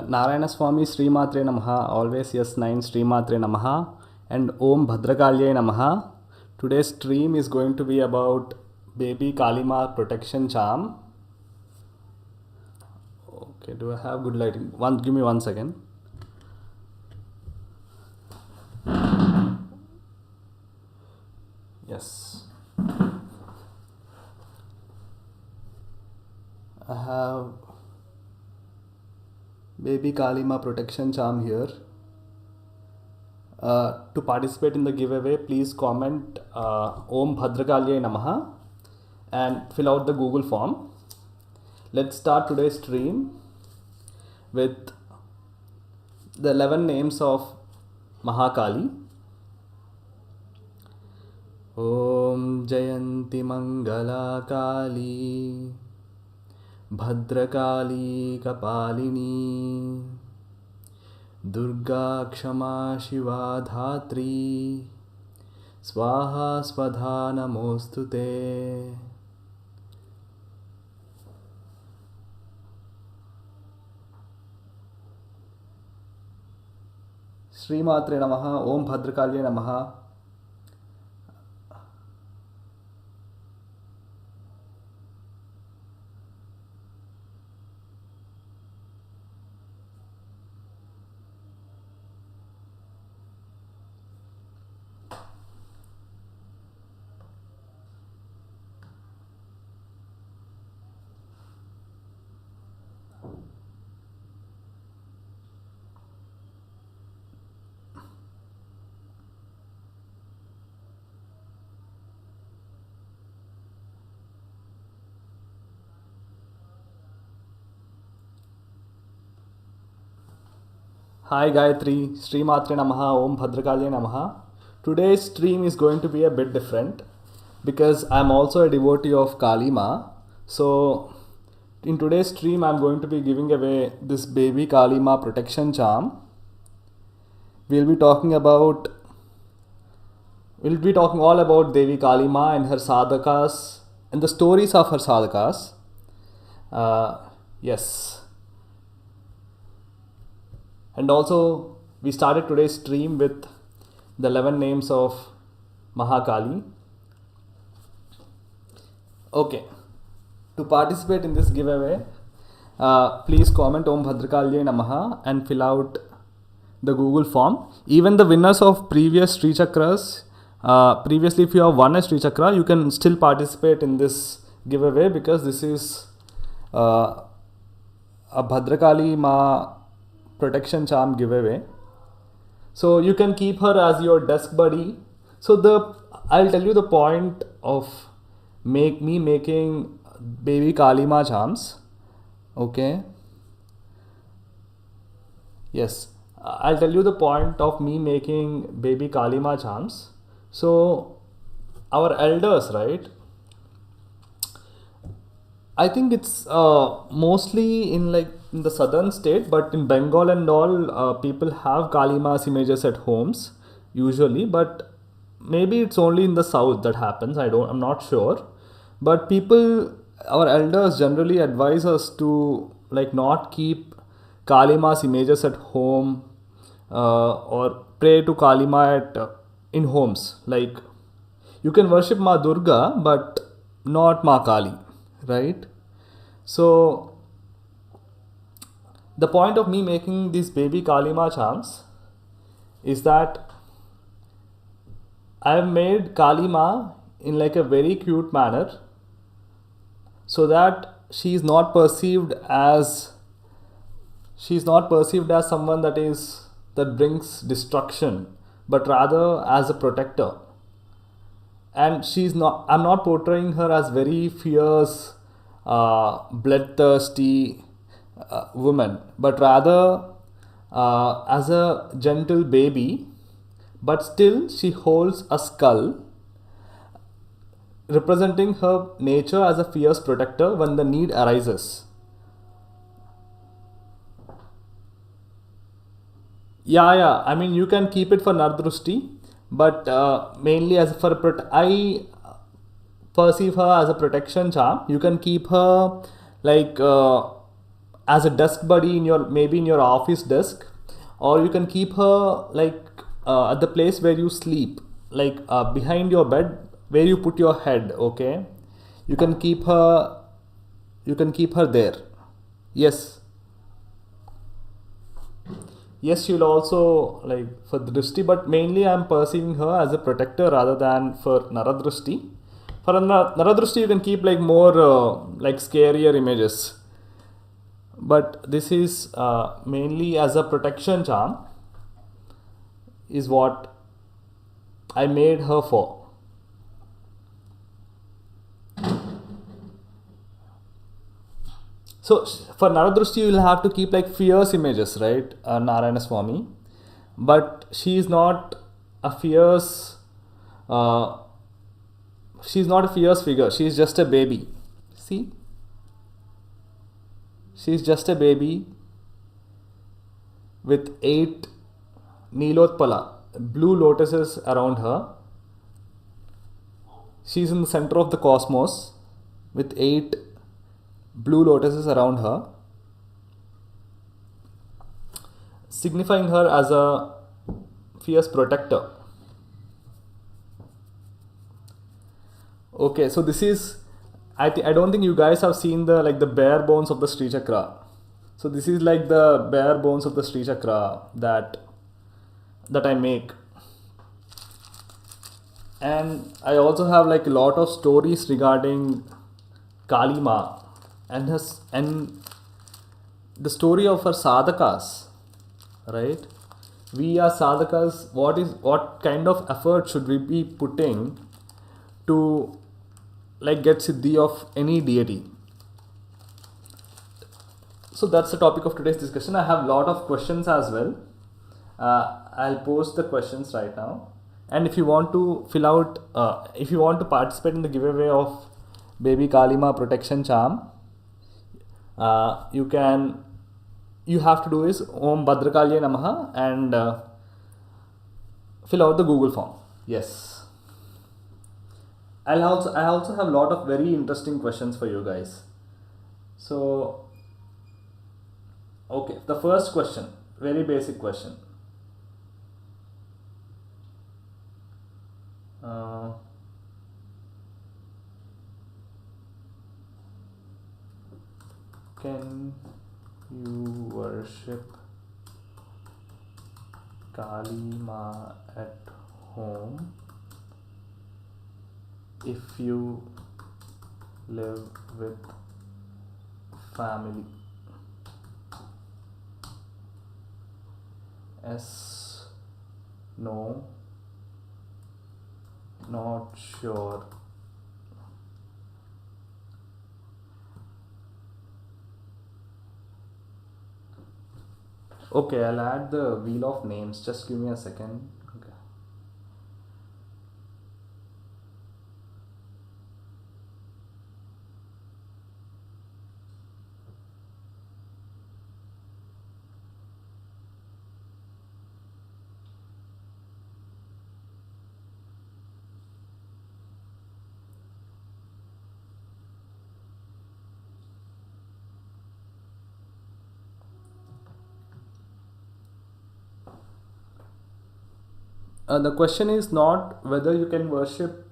Narayana Swami Sri Matre Namaha, always yes 9 Sri Matre Namaha, and Om Bhadrakalye Namaha. Today's stream is going to be about baby Kalima protection charm. Okay, do I have good lighting? Give me 1 second. Yes. I have baby Kalima protection charm here. To participate in the giveaway, please comment Om Bhadrakalye Namaha and fill out the Google form. Let's start today's stream with the 11 names of Mahakali. Om Jayanti Mangala Kali Bhadrakali Kapalini Durga Kshama Shiva Dhatri Swaha Swadhana Mostute. Sri Matre Namaha, Om Bhadrakalye Namaha. Hi Gayatri, Sri Matre Namaha, Om Bhadrakalye Namaha. Today's stream is going to be a bit different because I'm also a devotee of Kali Ma. So in today's stream I'm going to be giving away this baby Kali Ma protection charm. We'll be talking all about Devi Kali Ma and her sadhakas and the stories of her sadhakas. Yes. And also, we started today's stream with the 11 names of Mahakali. Okay, to participate in this giveaway, please comment Om Bhadrakalye Namaha and fill out the Google form. Even the winners of previous Sri Chakras, previously if you have won a Sri Chakra, you can still participate in this giveaway because this is a Bhadrakali Ma protection charm giveaway. So you can keep her as your desk buddy. So I'll tell you the point of me making baby Kali Ma charms. Okay. Yes, I'll tell you the point of me making baby Kali Ma charms. So our elders, right? I think it's mostly in the southern state, but in Bengal and all, people have Kali Ma's images at homes usually, but maybe it's only in the south that happens. I'm not sure. But our elders generally advise us to not keep Kali Ma's images at home or pray to Kali Ma in homes. You can worship Ma Durga, but not Ma Kali. Right? So the point of me making these baby Kali Ma charms is that I have made Kali Ma in a very cute manner so that she is not perceived as someone that brings destruction, but rather as a protector. And I'm not portraying her as very fierce, bloodthirsty woman, but rather as a gentle baby, but still she holds a skull, representing her nature as a fierce protector when the need arises. Yeah. I mean, you can keep it for Nardrushti, but mainly I perceive her as a protection charm. You can keep her as a desk buddy in your, maybe in your office desk, or you can keep her like at the place where you sleep, like behind your bed where you put your head. Okay, you can keep her, there. Yes, she'll also like for drishti, but mainly I'm perceiving her as a protector rather than for naradrishti. For naradrishti you can keep like more like scarier images, but this is mainly as a protection charm is what I made her for. So for naradrishti you will have to keep like fierce images, right, Narayana Swami, but she is not a fierce she's not a fierce figure, she's just a baby. See, she's just a baby with 8 Nilotpala, blue lotuses around her. She's in the center of the cosmos with 8 blue lotuses around her, signifying her as a fierce protector. Okay, so this is, I don't think you guys have seen the like the bare bones of the Sri Chakra. So this is like the bare bones of the Sri Chakra that I make. And I also have like a lot of stories regarding Kali Ma and the story of her sadhakas, right? We as sadhakas, what kind of effort should we be putting to like get siddhi of any deity? So that's the topic of today's discussion. I have a lot of questions as well. I'll post the questions right now, and if you want to fill out, if you want to participate in the giveaway of baby Kalima protection charm, you have to do is Om Bhadrakalye Namaha and fill out the Google form. Yes. I also have a lot of very interesting questions for you guys. So, okay, the first question, very basic question. Can you worship Kali Ma at home if you live with family? Yes, no, not sure. Okay, I'll add the wheel of names. Just give me a second. Okay. The question is not whether you can worship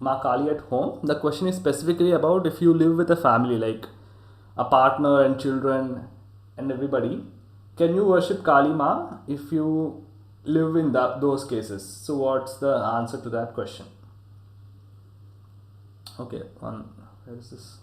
Ma Kali at home. The question is specifically about if you live with a family, like a partner and children and everybody. Can you worship Kali Ma if you live in those cases? So what's the answer to that question? Okay, where is this?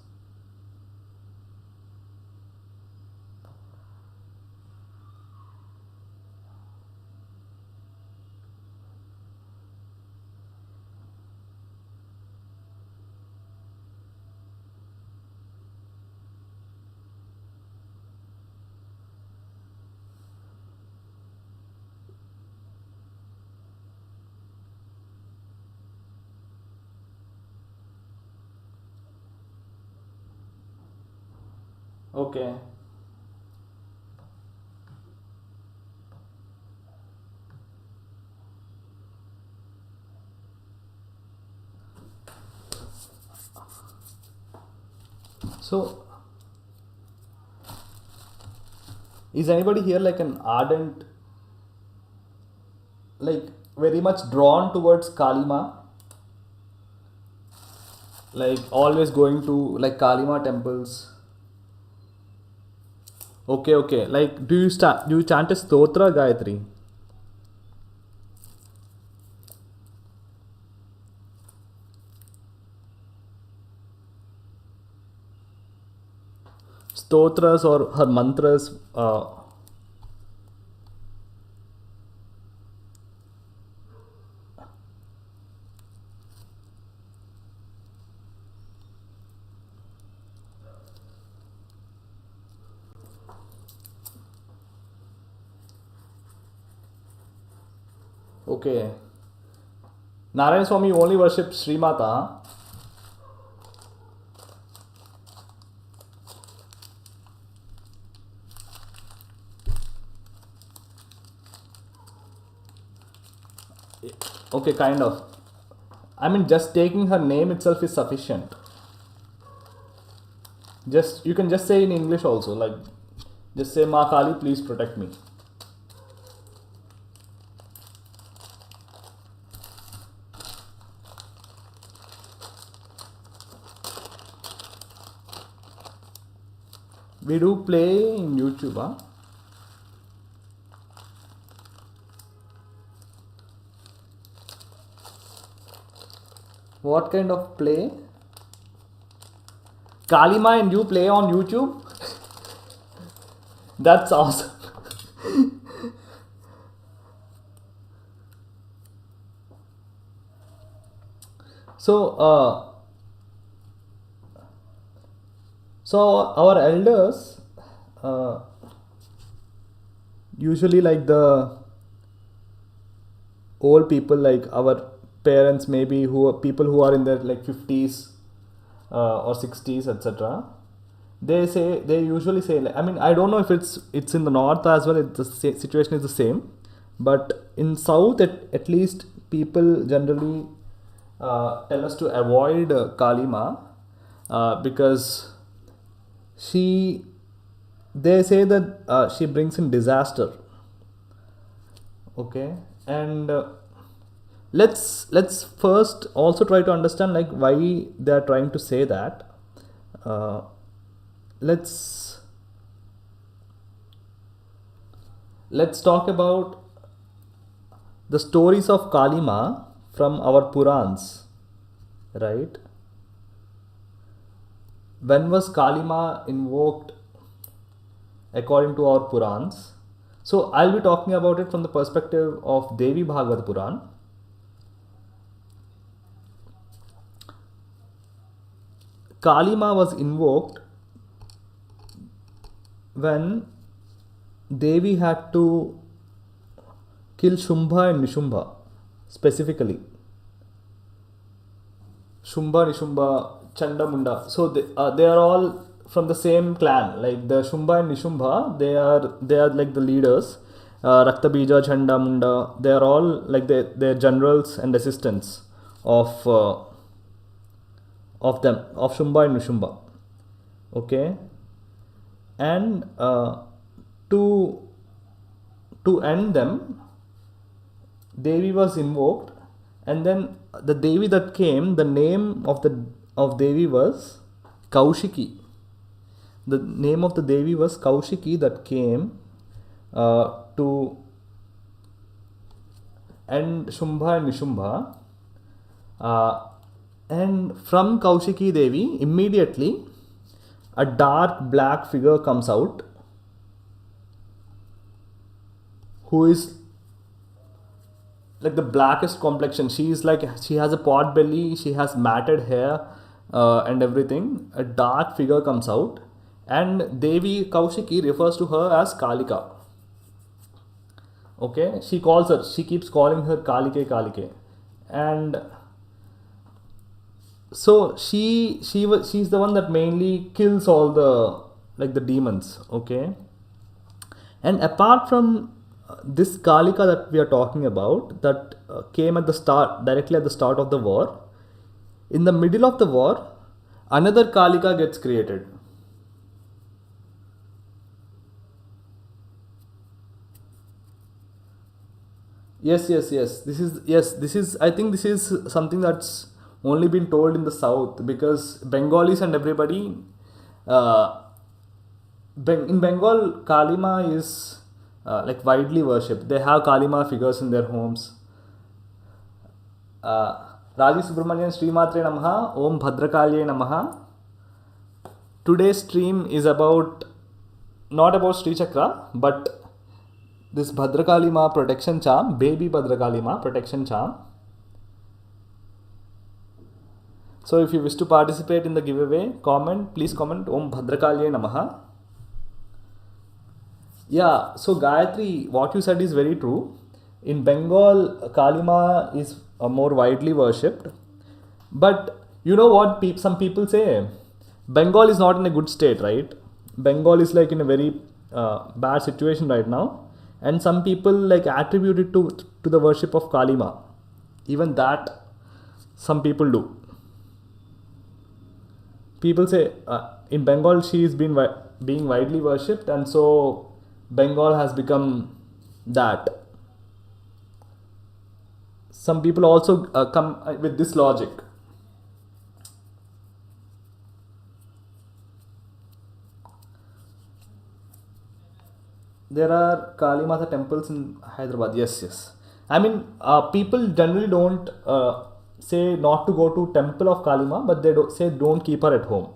Okay. So Is anybody here like an ardent, like very much drawn towards Kalima? Like always going to like Kalima temples? Okay, okay. Like, do you chant a stotra, Gayatri? Stotras or her mantras? Okay. Narayan Swami only worships Sri Mata. Okay, kind of. I mean, just taking her name itself is sufficient. Just you can just say in English also, like just say Ma Kali, please protect me. We do play in YouTube, huh? What kind of play? Kalima and you play on YouTube? That's awesome. So, our elders usually like the old people, like our parents, maybe who are people who are in their like 50s or 60s, etc. They usually say, like, I mean, I don't know if it's in the north as well. The situation is the same, but in south, at least people generally tell us to avoid Kalima because they say that she brings in disaster. Okay, and let's first also try to understand like why they are trying to say that. Let's talk about the stories of Kalima from our Purans, right? When was Kalima invoked according to our Purans? So I'll be talking about it from the perspective of Devi Bhagavad Puran. Kalima was invoked when Devi had to kill Shumbha and Nishumbha, specifically. Shumbha, Nishumba, Chandamunda. So they are all from the same clan. Like the Shumbha and Nishumba, they are like the leaders. Raktabija, Chandamunda, they are all like they're generals and assistants of them, of Shumbha and Nishumba. Okay, and to end them, Devi was invoked, and then the Devi that came, the name of Devi was Kaushiki. The name of the Devi was Kaushiki that came to end Shumbha and Nishumba. And from Kaushiki Devi, immediately a dark black figure comes out who is like the blackest complexion. She has a pot belly, she has matted hair and everything. A dark figure comes out, and Devi Kaushiki refers to her as Kalika. Okay, she keeps calling her Kalike, and so she's the one that mainly kills all the demons. Okay, and apart from this Kalika that we are talking about, that came directly at the start of the war, in the middle of the war, another Kalika gets created. Yes. This is. I think this is something that's only been told in the south because Bengalis and everybody. Uh, in Bengal, Kalima is like widely worshipped. They have Kalima figures in their homes. Raji Subramanian Srimatre Namaha, Om Bhadrakalye Namaha. Today's stream is about not about Sri Chakra, but this Bhadrakali Ma protection charm, baby Bhadrakali Ma protection charm. So if you wish to participate in the giveaway, please comment Om Bhadrakalye Namaha. Yeah, so Gayatri, what you said is very true. In Bengal, Kalima is more widely worshipped. But you know what some people say? Bengal is not in a good state, right? Bengal is like in a very bad situation right now. And some people like attribute it to the worship of Kalima. Even that some people do. People say in Bengal she is being widely worshipped, and so Bengal has become that. Some people also come with this logic. There are Kali Mata temples in Hyderabad. Yes. I mean, people generally don't say not to go to temple of Kalima, but they say don't keep her at home.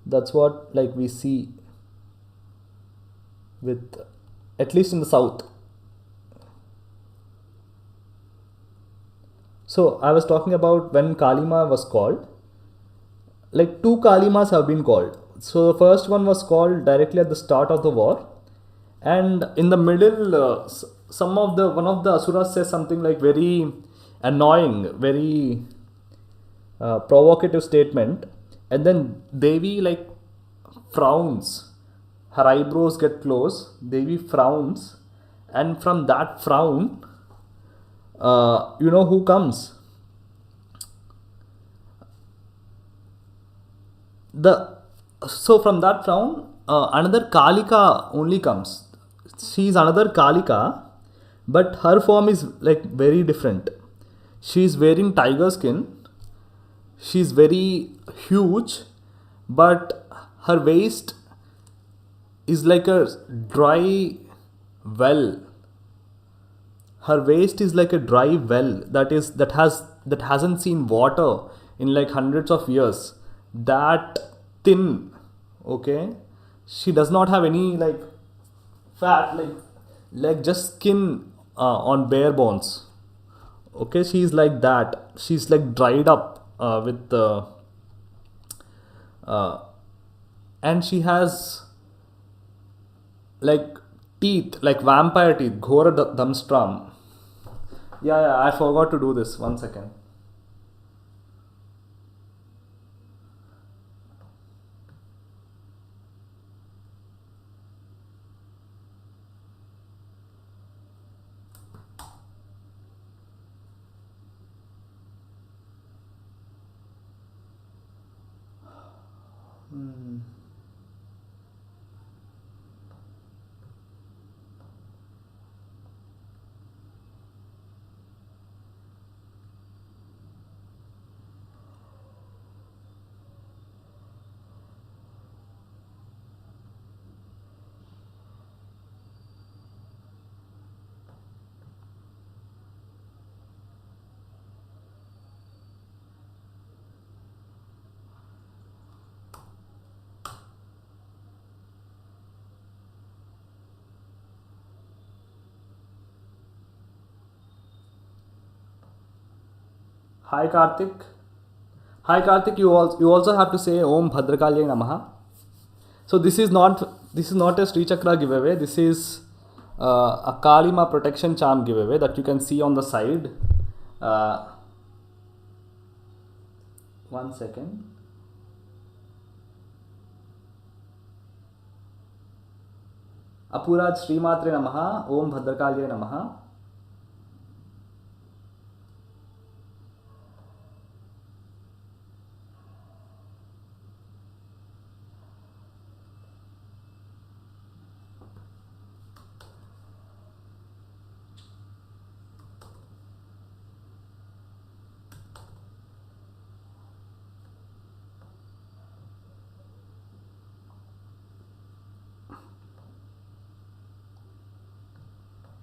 That's what like we see with, at least in the south. So I was talking about when Kalima was called. Like two Kalimas have been called. So the first one was called directly at the start of the war, and in the middle, one of the asuras says something like very annoying, very provocative statement, and then Devi like frowns. Her eyebrows get close. Devi frowns, and from that frown, you know who comes? So from that frown, another Kalika only comes. She is another Kalika, but her form is like very different. She is wearing tiger skin. She is very huge, but her waist is like a dry well. Her waist is like a dry well that hasn't seen water in like hundreds of years. That thin, okay. She does not have any like fat, like just skin on bare bones. Okay, she's like that. She's like dried up with uh, and she has like teeth, like vampire teeth, Ghora Damstram. Yeah, I forgot to do this. 1 second. Hi Karthik. Hi Karthik, you also have to say Om Bhadrakalya Namaha. So this is not a Sri Chakra giveaway. This is a Kalima protection charm giveaway that you can see on the side. Uh, 1 second. Apuraj Srimatre Namaha, Om Bhadrakalya Namaha.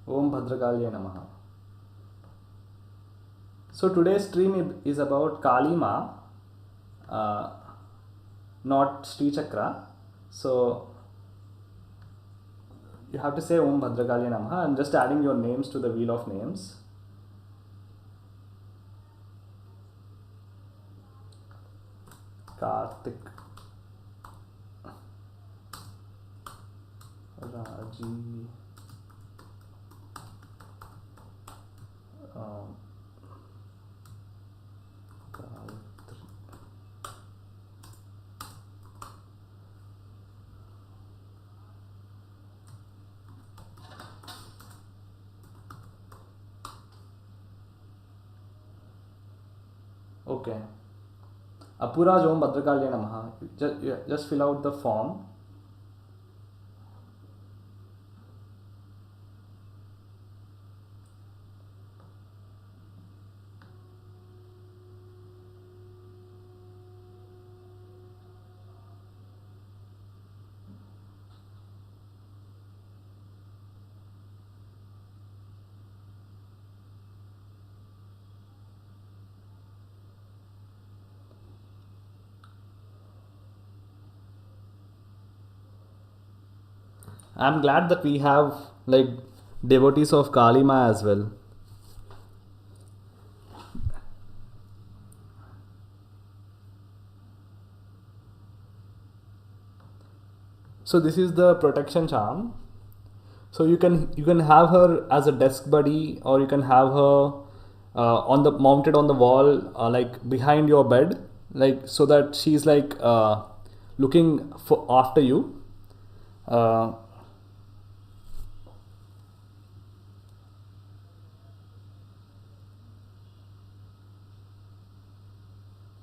Om Bhadrakalya Namaha. So today's stream is about Kali Ma, not Sri Chakra. So you have to say Om Bhadrakalya Namaha. I'm just adding your names to the wheel of names. Karthik, Raji, Gayatri. Okay. Apuraj Om Bhadrakalya Namaha. Just fill out the form. I'm glad that we have like devotees of Kali Ma as well. So this is the protection charm. So you can have her as a desk buddy, or you can have her mounted on the wall, like behind your bed, like so that she's like looking for after you.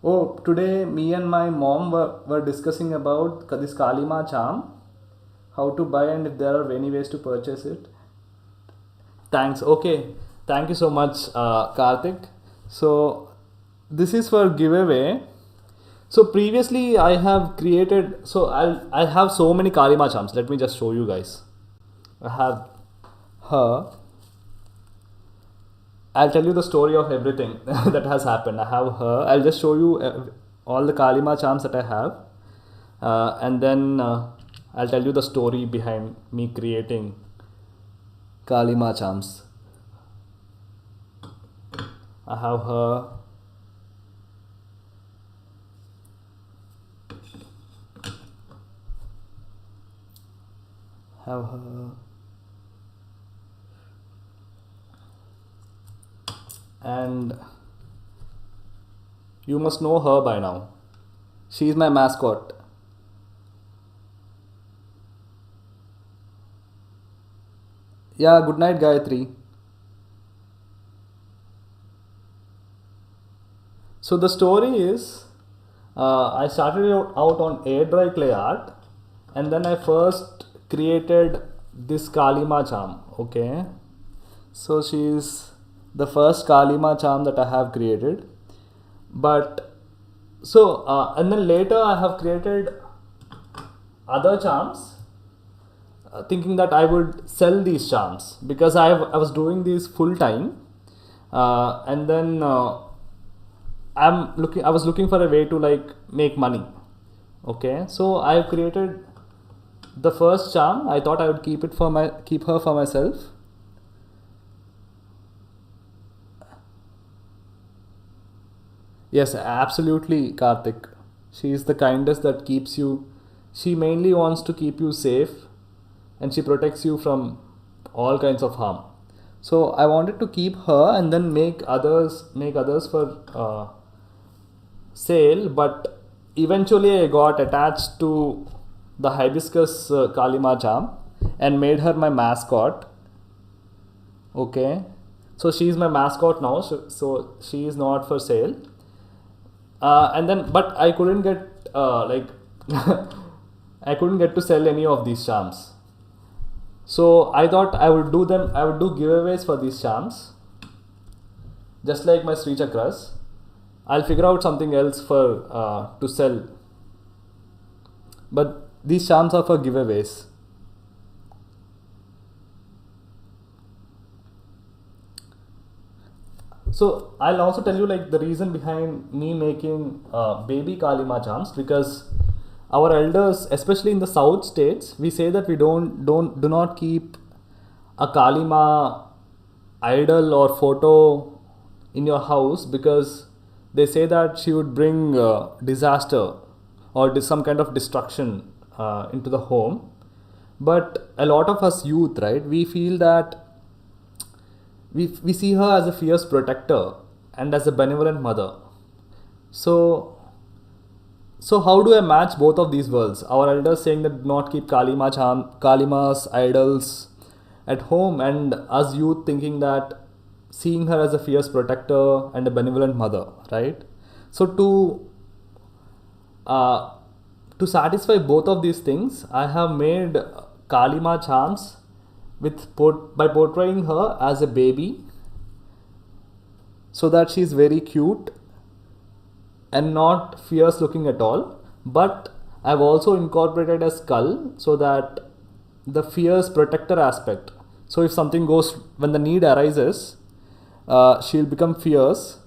Oh, today me and my mom were discussing about this Kali Ma charm, how to buy and if there are any ways to purchase it. Thanks. Okay. Thank you so much, Karthik. So this is for giveaway. So previously I have created. So I have so many Kali Ma charms. Let me just show you guys. I have her. I'll tell you the story of everything that has happened. I have her. I'll just show you all the Kali Ma charms that I have, and then I'll tell you the story behind me creating Kali Ma charms. I have her. Have her. And you must know her by now. She is my mascot. Yeah, good night, Gayatri. So the story is, I started out on air dry clay art, and then I first created this Kali Ma charm. Okay, so she is the first Kali Ma charm that I have created. But so and then later I have created other charms, thinking that I would sell these charms because I was doing these full time, and then I was looking for a way to like make money. Okay, so I have created the first charm. I thought I would keep her for myself. Yes, absolutely, Karthik. She is the kindest that keeps you. She mainly wants to keep you safe, and she protects you from all kinds of harm. So I wanted to keep her and then make others for sale. But eventually, I got attached to the hibiscus Kali Ma charm and made her my mascot. Okay, so she is my mascot now. So she is not for sale. And then, but I couldn't get I couldn't get to sell any of these charms. So I thought I would do giveaways for these charms, just like my Sri Chakras. I'll figure out something else for to sell. But these charms are for giveaways. So I'll also tell you like the reason behind me making baby Kalima charms, because our elders, especially in the south states, we say that we do not keep a Kalima idol or photo in your house, because they say that she would bring disaster or some kind of destruction into the home. But a lot of us youth, right, we feel that we see her as a fierce protector and as a benevolent mother. So, so how do I match both of these worlds? Our elders saying that do not keep Kalima's idols at home, and us youth thinking that seeing her as a fierce protector and a benevolent mother, right? So uh, to satisfy both of these things, I have made Kalima charms by portraying her as a baby, so that she is very cute and not fierce looking at all. But I've also incorporated a skull so that the fierce protector aspect. So if something goes, when the need arises, she'll become fierce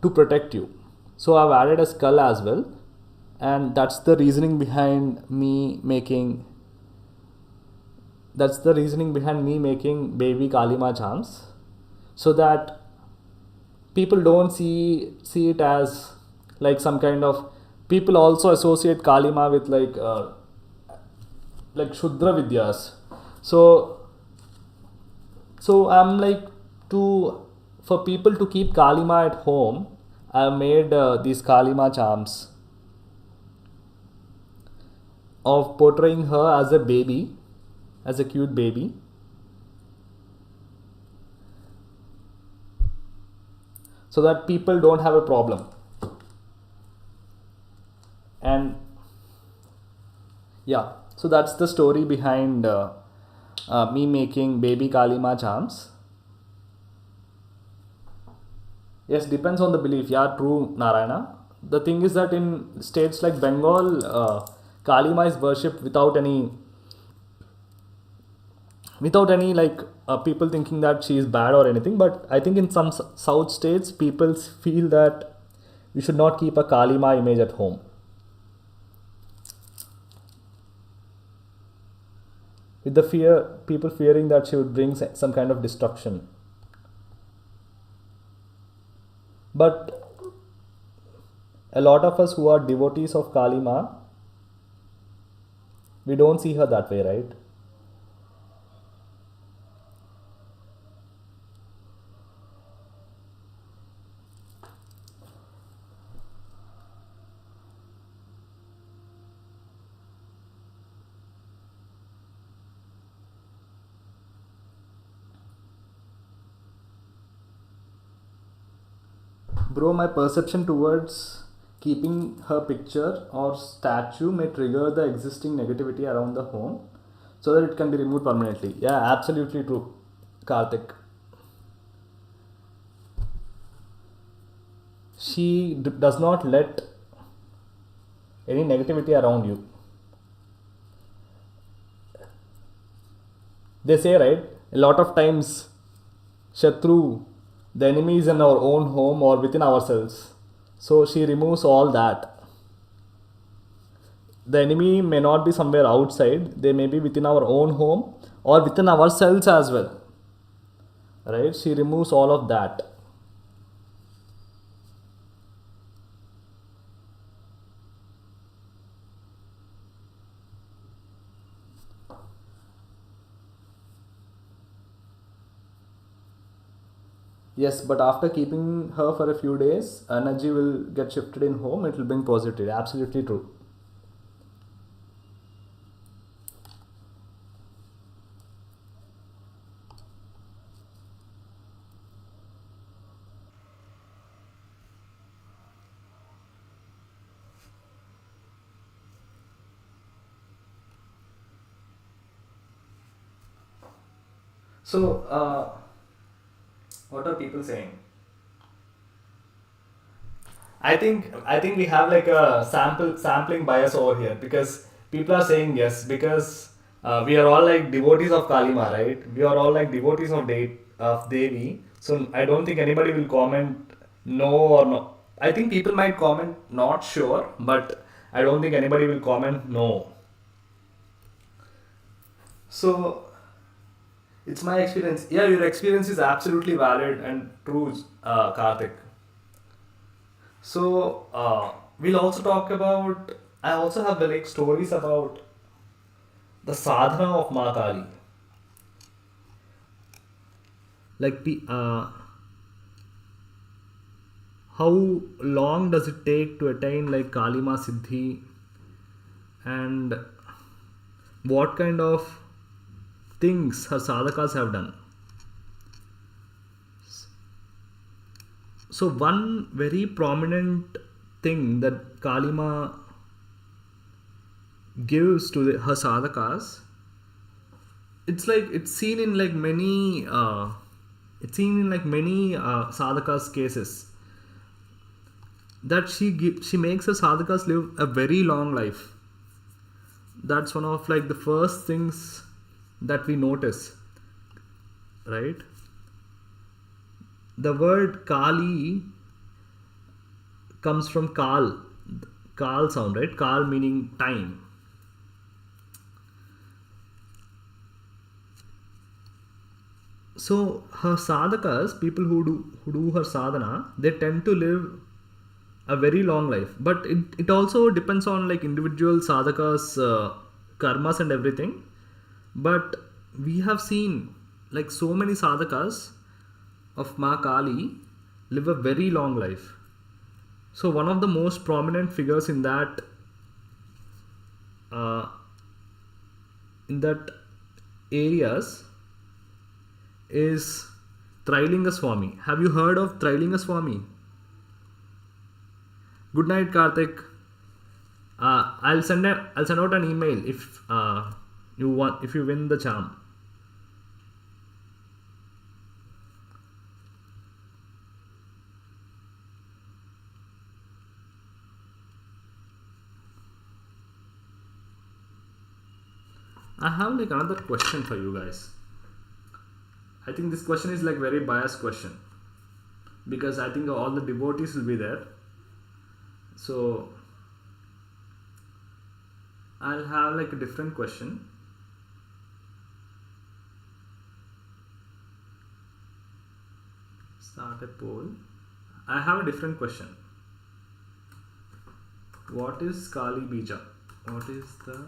to protect you. So I've added a skull as well, and that's the reasoning behind me making. That's the reasoning behind me making baby Kalima charms, so that people don't see it as like some kind of, people also associate Kalima with like Shudra Vidyas. So I'm like, to for people to keep Kalima at home, I have made these Kalima charms of portraying her as a baby, as a cute baby, so that people don't have a problem. And yeah, so that's the story behind me making baby Kalima charms. Yes, depends on the belief. Yeah, true, Narayana. The thing is that in states like Bengal, Kalima is worshipped without any like people thinking that she is bad or anything. But I think in some south states, people feel that you should not keep a Kalima image at home. With the fear, people fearing that she would bring some kind of destruction. But a lot of us who are devotees of Kalima, we don't see her that way, right? Bro, my perception towards keeping her picture or statue may trigger the existing negativity around the home, so that it can be removed permanently. Yeah, absolutely true, Karthik. She does not let any negativity around you. They say, right, a lot of times, Shatru, the enemy is in our own home or within ourselves. So she removes all that. The enemy may not be somewhere outside, they may be within our own home or within ourselves as well. Right? She removes all of that. Yes, but after keeping her for a few days, energy will get shifted in home, it will bring positivity. Absolutely true. So, what are people saying? I think we have like a sampling bias over here, because people are saying yes, because we are all like devotees of Kalima, right? We are all like devotees of Devi. So I don't think anybody will comment no or no. I think people might comment not sure, but I don't think anybody will comment no. So it's my experience. Yeah, your experience is absolutely valid and true, Karthik. So we'll also talk about. I also have like stories about the sadhana of Ma Kali. Like how long does it take to attain like Kalima Siddhi, and what kind of things her sadhakas have done. So one very prominent thing that Kalima gives to her sadhakas, it's like it's seen in like many sadhakas cases that she makes her sadhakas live a very long life. That's one of like the first things that we notice, right? The word Kali comes from Kal sound, right? Kal meaning time. So her sadhakas, people who do her sadhana, they tend to live a very long life. But it also depends on like individual sadhakas, karmas and everything. But we have seen like so many sadhakas of Ma Kali live a very long life. So one of the most prominent figures in that areas is Trilinga Swami. Have you heard of Trilinga Swami? Good night, Karthik. I'll send out an email if you win the charm. I have like another question for you guys. I think this question is like very biased question because I think all the devotees will be there. So I'll have like a different question. Start a poll. I have a different question. What is Kali Bija? What is the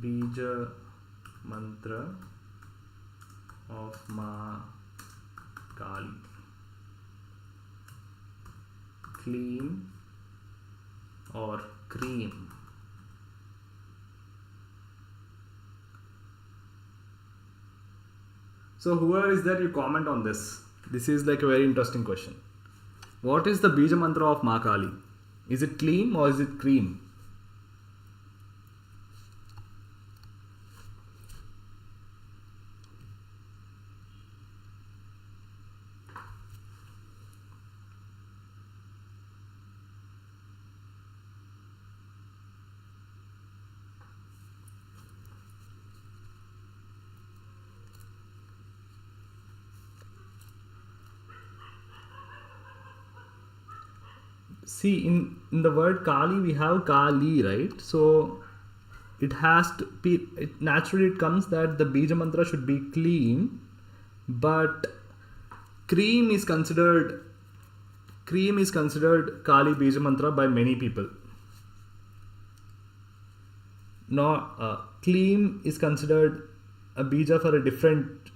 Bija mantra of Ma Kali? Clean or cream? So whoever is there, you comment on this. This is like a very interesting question. What is the Bija mantra of Ma Kali? Is it clean or is it cream? See, in the word Kali we have Kali, right? So it has to be, naturally it comes that the Bija mantra should be clean, but cream is considered Kali Bija mantra by many people. No, clean is considered a bija for a different.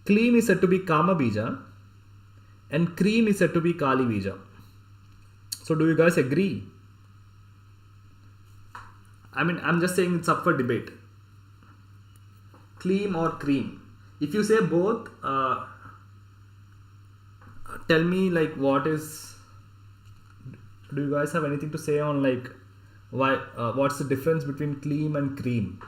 Clean is said to be Kama Bija, and cream is said to be Kali Bija. So do you guys agree? I mean, I'm just saying it's up for debate. Clean or cream. If you say both, tell me like what is. Do you guys have anything to say on like why? What's the difference between clean and cream?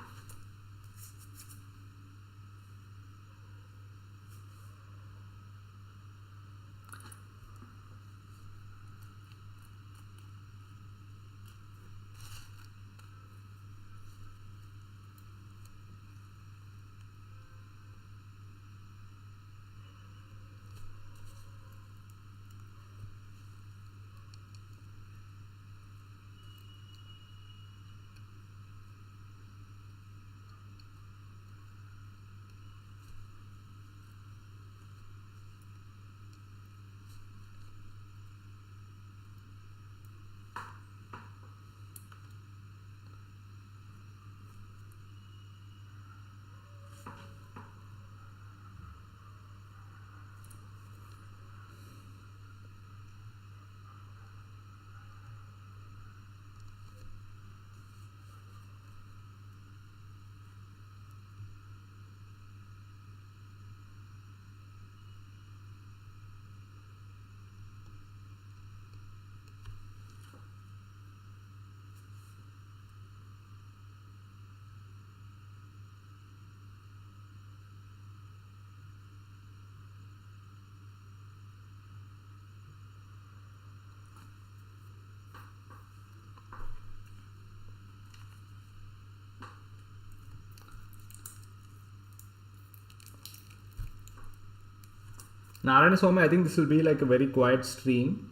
Narayana Swami, I think this will be like a very quiet stream.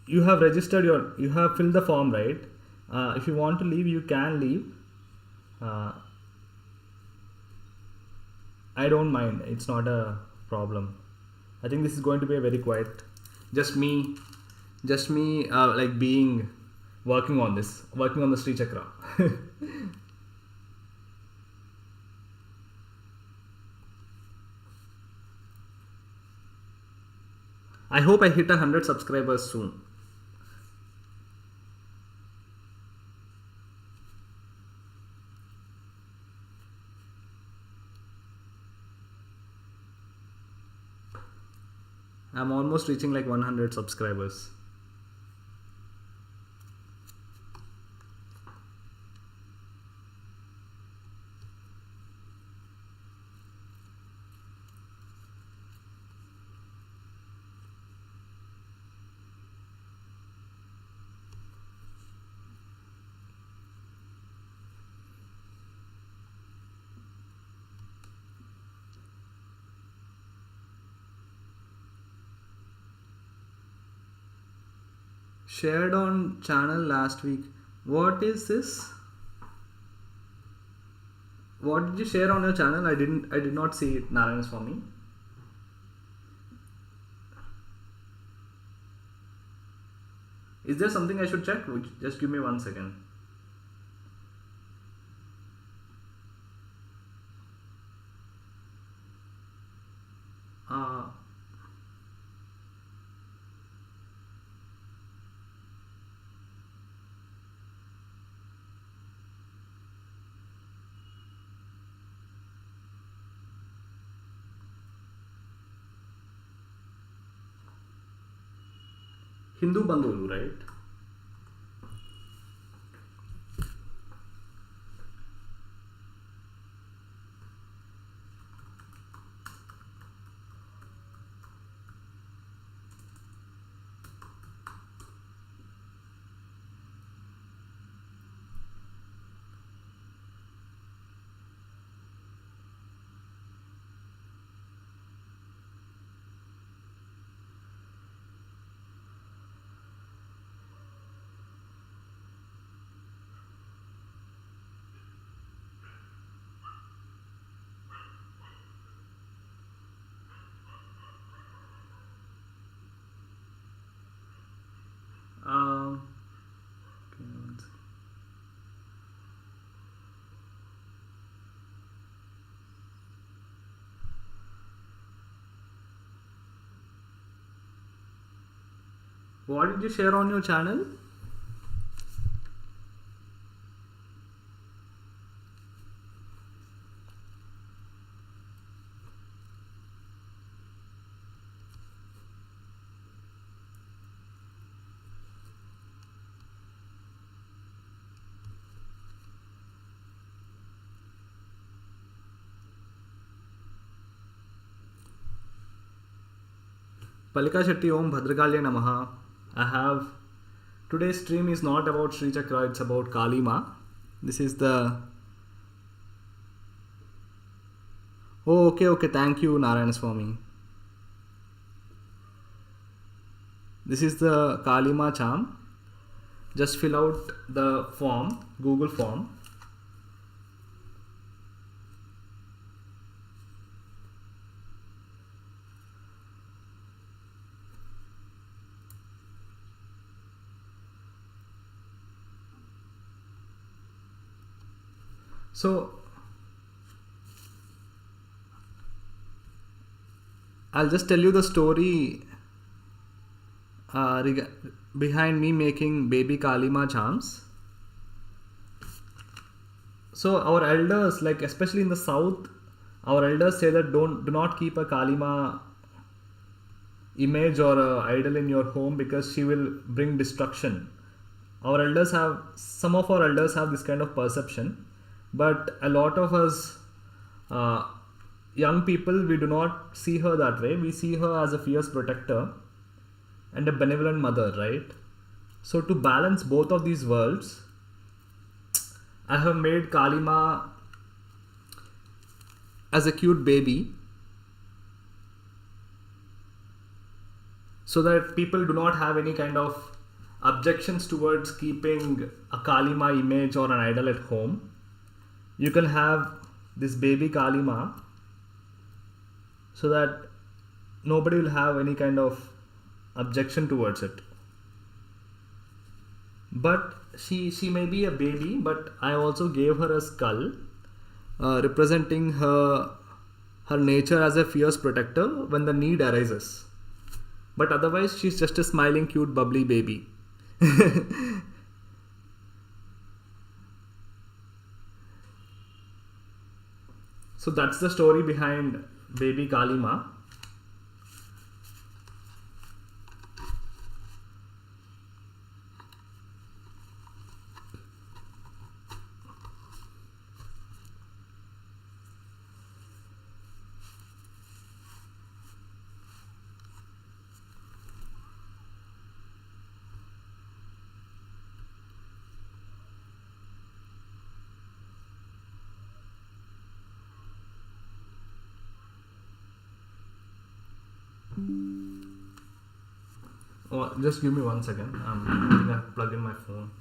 You have registered you have filled the form, right? If you want to leave, you can leave. I don't mind. It's not a problem. I think this is going to be a very quiet. Just me, like being working on the Sri Chakra. I hope I hit 100 subscribers soon. I'm almost reaching like 100 subscribers. Shared on channel last week. What is this? What did you share on your channel? I did not see it, Narayan Swami. Is there something I should check? Just give me 1 second. Hindu Bandhulu, right? Okay, 1 second. What did you share on your channel? Palika Shetty Om Bhadrakalya Namaha. Today's stream is not about Sri Chakra, it's about Kali Ma. This is the... Oh, okay, thank you Narayana Swami. This is the Kali Ma charm. Just fill out the form, Google form. So I'll just tell you the story behind me making baby Kalima charms. So our elders, like especially in the south, our elders say that do not keep a Kalima image or a idol in your home because she will bring destruction. Some of our elders have this kind of perception. But a lot of us young people, we do not see her that way. We see her as a fierce protector and a benevolent mother, right? So to balance both of these worlds, I have made Kalima as a cute baby so that people do not have any kind of objections towards keeping a Kalima image or an idol at home. You can have this baby Kalima so that nobody will have any kind of objection towards it. But she may be a baby, but I also gave her a skull representing her nature as a fierce protector when the need arises. But otherwise she's just a smiling, cute, bubbly baby. So that's the story behind baby Kalima. Oh, just give me 1 second. I'm going to plug in my phone.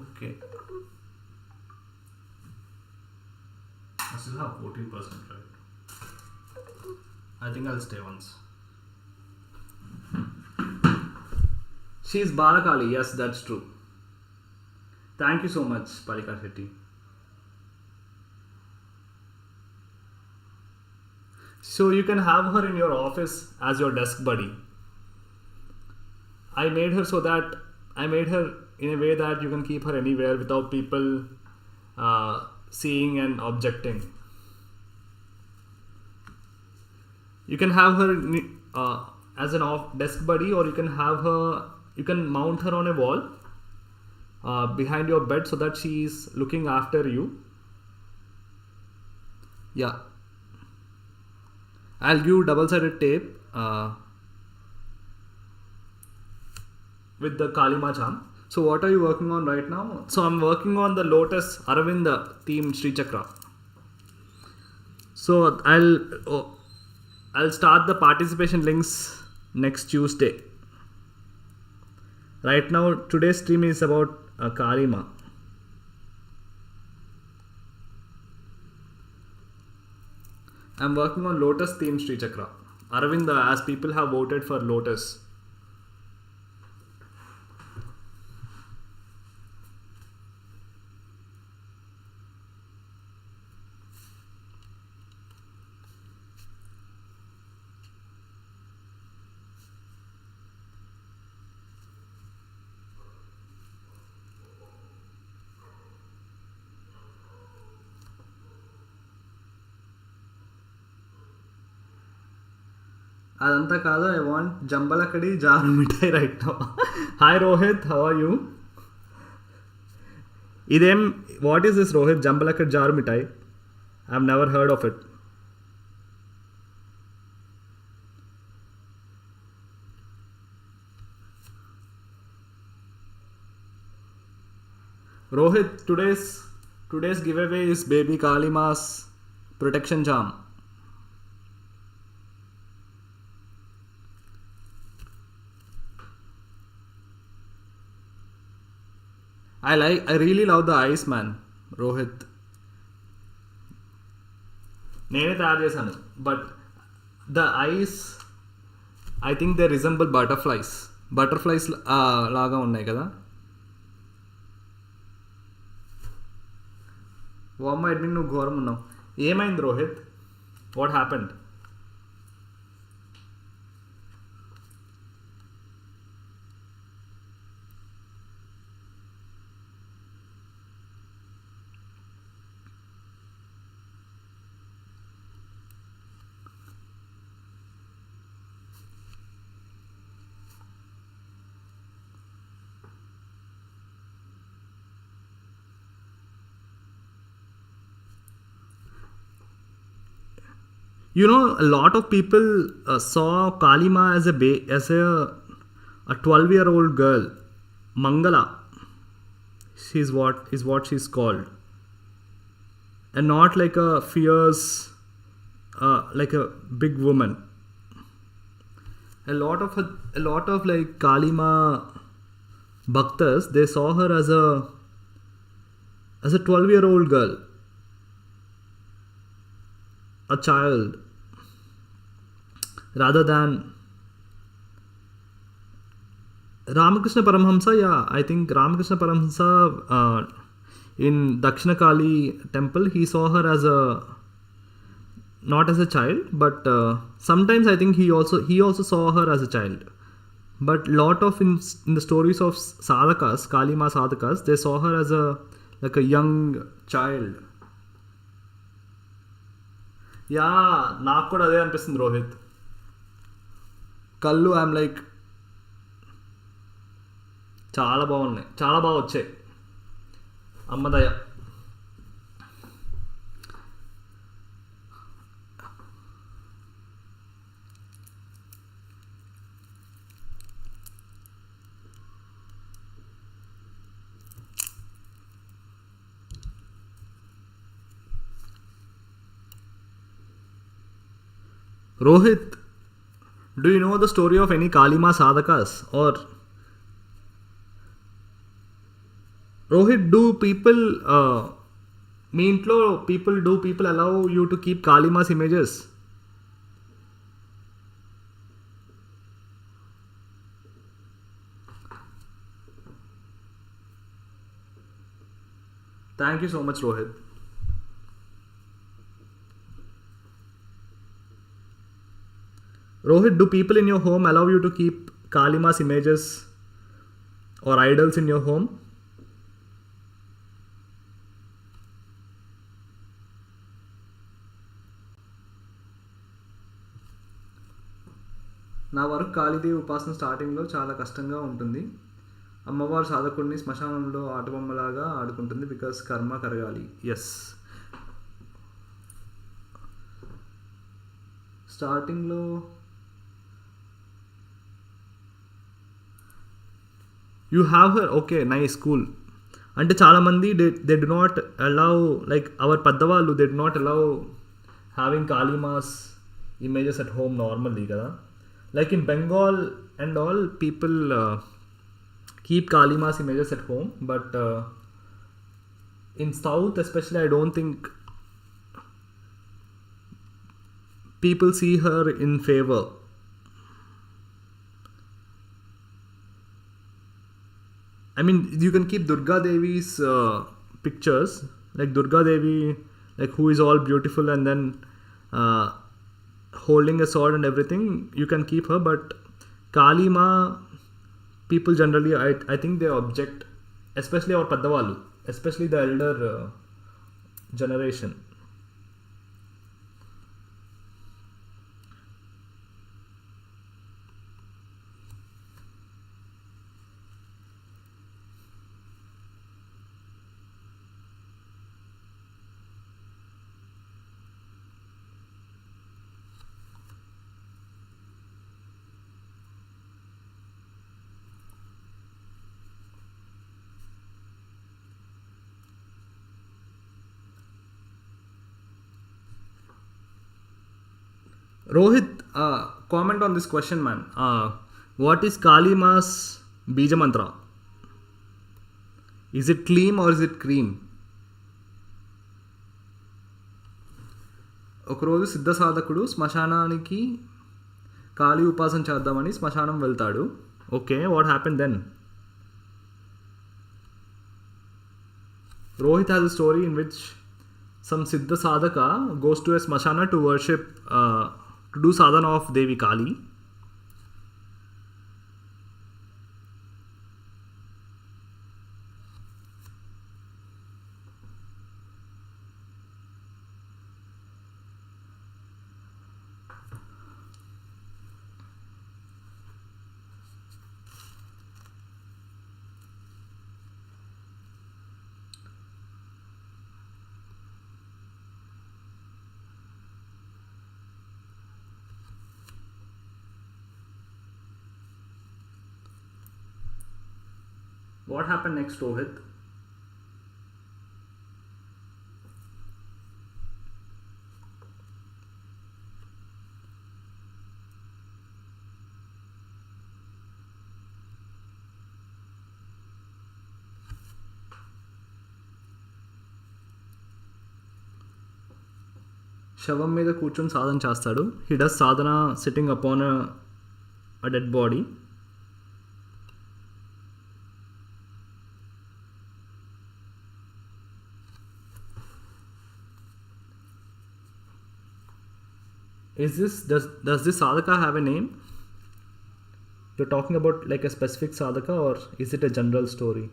Okay. I still have 14%, right? I think I'll stay once. She is Balakali, yes, that's true. Thank you so much, Palika Shetty. So you can have her in your office as your desk buddy. I made her in a way that you can keep her anywhere without people seeing and objecting. You can have her as an desk buddy, or you can mount her on a wall behind your bed so that she is looking after you. Yeah. I'll give double-sided tape with the Kalima charm. So what are you working on right now? So I'm working on the Lotus Aravinda theme Sri Chakra. So I'll start the participation links next Tuesday. Right now, today's stream is about Kalima. I'm working on Lotus theme Sri Chakra. Aravinda, as people have voted for Lotus. అదంతా కాదు, I want Jambalakadi jar mithai right now. Hi Rohit, how are you? What is this Rohit? Jambalakadi jar mithai? I've never heard of it. Rohit, today's giveaway is baby Kalima's protection charm. I really love the eyes, man. Rohit. నేనే తయారు చేశాను, but the eyes, I think they resemble butterflies లాగా ఉన్నాయి కదా. ఓ అమ్మ admin, నువ్వు ఘోరం ఉన్నావు. ఏమైంది Rohit? What happened? You know, a lot of people saw Kalima as a 12-year-old girl, Mangala. She's what she's called, and not like a fierce, like a big woman. A lot of like Kalima bhaktas, they saw her as a 12-year-old girl, a child, rather than Ramakrishna Paramhamsa. Yeah, I think Ramakrishna Paramhamsa in Dakshina Kali temple, he saw her as not as a child, but sometimes I think he also saw her as a child. But lot of in the stories of sadhakas, Kalima sadhakas, they saw her as a young child. Yeah నాకు కూడా అదే అనిపిస్తుంది రోహిత్. కళ్ళు I'm like చాలా బాగున్నాయి, చాలా బాగా వచ్చాయి. అమ్మదయ. Rohit, do you know the story of any Kalima sadhakas? Or Rohit, do people మీ ఇంట్లో people allow you to keep Kalima's images? Thank you so much, Rohit. Rohit, do people in your home allow you to keep Kalima's images or idols in your home? నా వరకు కాళీదేవి ఉపాసన స్టార్టింగ్లో చాలా కష్టంగా ఉంటుంది. అమ్మవారు సాధకుడిని శ్మశానంలో ఆటబొమ్మలాగా ఆడుకుంటుంది బికాస్ కర్మ కరగాలి. ఎస్, స్టార్టింగ్లో you have her. Okay, nice, cool. అంటే చాలామంది they do not allow, like our పెద్దవాళ్ళు, they do not allow having Kalima's images at home normally కదా. Like in Bengal and all, people keep Kalima's images at home, but in South especially, I don't think people see her in favor. I mean, you can keep Durga Devi's pictures, like Durga Devi, like who is all beautiful and then holding a sword and everything, you can keep her. But Kalima, people generally, I think they object, especially our Paddavalu, especially the elder generation. Rohit, comment on this question, man. What is Kalima's Bija Mantra? Is it clean or is it cream? ఒకరోజు సిద్ధ సాధకుడు శ్మశానానికి కాళీ ఉపాసన చేద్దామని శ్మశానం వెళ్తాడు. Okay, what happen then? Rohit has a story in which some Siddha Sadhaka goes to a smashana to worship, to do sadhana of Devi Kali. What happened next, Rohit? శవం మీద కూర్చొని సాధన చేస్తాడు. He does Sadhana sitting upon a dead body. Does this sadhaka have a name? You're talking about like a specific sadhaka, or is it a general story?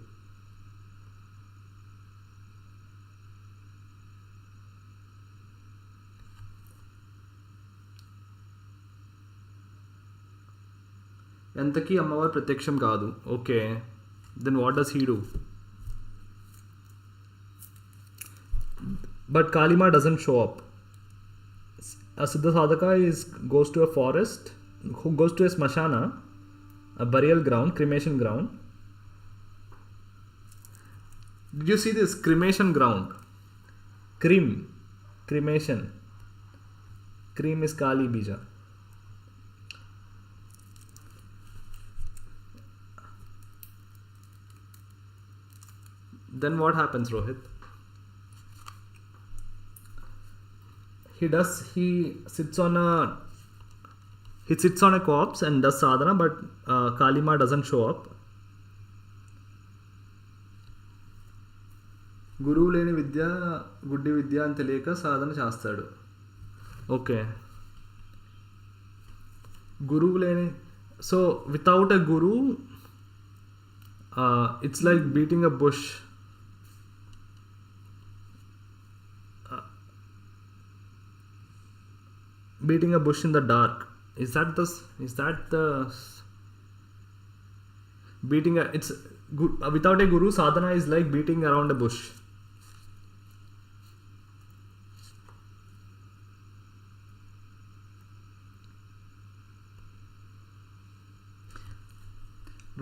ఎంతకీ అమ్మవారు ప్రత్యక్షం కాదు. Okay, then what does he do? But Kalima doesn't show up. A Siddha Sadhaka goes to a forest, who goes to a smashana, a burial ground, cremation ground. Did you see this cremation ground? Cremation. Cream is Kali Bija. Then what happens, Rohit? He sits on a corpse and does sadhana, but Kalima doesn't show up. గురువు లేని విద్య గుడ్డి విద్య అని తెలియక సాధన చేస్తాడు. Okay, గురువు లేని, so without a Guru it's like beating a bush. Beating a bush in the dark. Is that the beating a, it's without a guru, sadhana is like beating around a bush.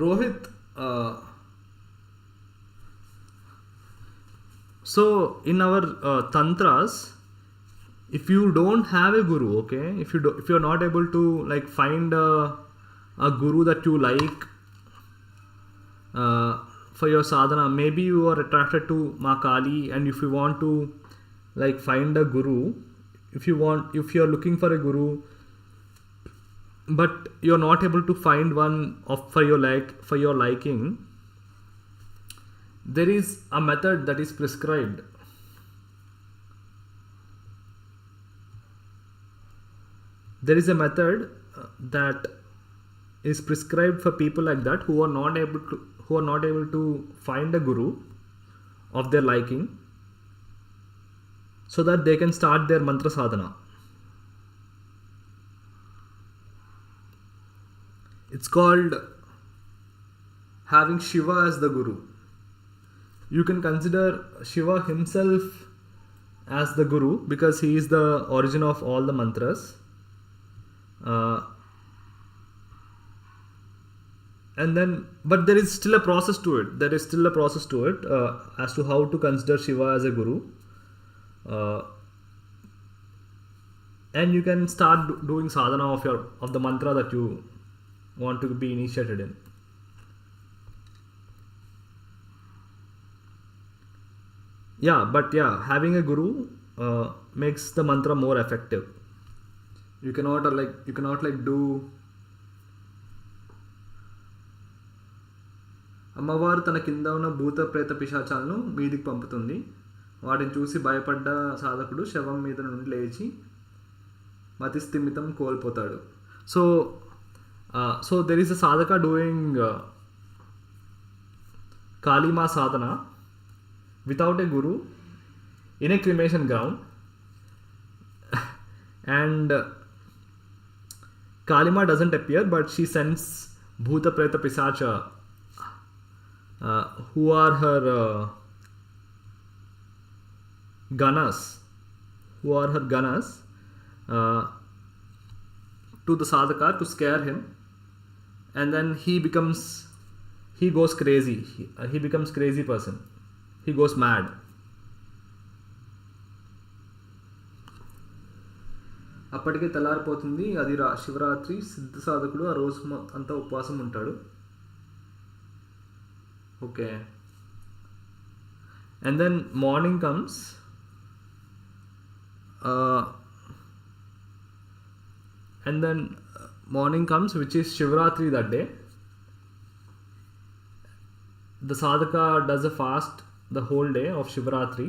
Rohit, so in our tantras, if you don't have a guru, okay, if you're not able to like find a guru that you like for your sadhana, maybe you are attracted to Ma Kali, and if you want to like find a guru, if you're looking for a guru but you're not able to find one for your liking, there is a method that is prescribed. There is a method that is prescribed for people like that who are not able to find a guru of their liking, so that they can start their mantra sadhana. It's called having Shiva as the guru. You can consider Shiva himself as the guru because he is the origin of all the mantras. And then, but there is still a process to it. As to how to consider Shiva as a guru. And you can start doing sadhana of the mantra that you want to be initiated in. Having a guru makes the mantra more effective. You cannot do. అమ్మవారు తన కింద ఉన్న భూత ప్రేత పిశాచాలను మీదికి పంపుతుంది. వాటిని చూసి భయపడ్డ సాధకుడు శవం మీద నుండి లేచి మతిస్థిమితం కోల్పోతాడు. సో దెర్ ఈస్ అ సాధక doing Kalima Sadhana without a guru in a cremation ground, and Kalima doesn't appear, but she sends Bhuta Preta Pisacha, who are her ganas, to the sadhaka to scare him, and then he goes crazy. He becomes crazy person. He goes mad. అప్పటికే తెల్లారిపోతుంది. అది శివరాత్రి. సిద్ధ సాధకుడు ఆ రోజు అంతా ఉపవాసం ఉంటాడు. Okay. And then morning comes. which is Shivratri that day. The sadhaka does a fast the whole day of Shivratri.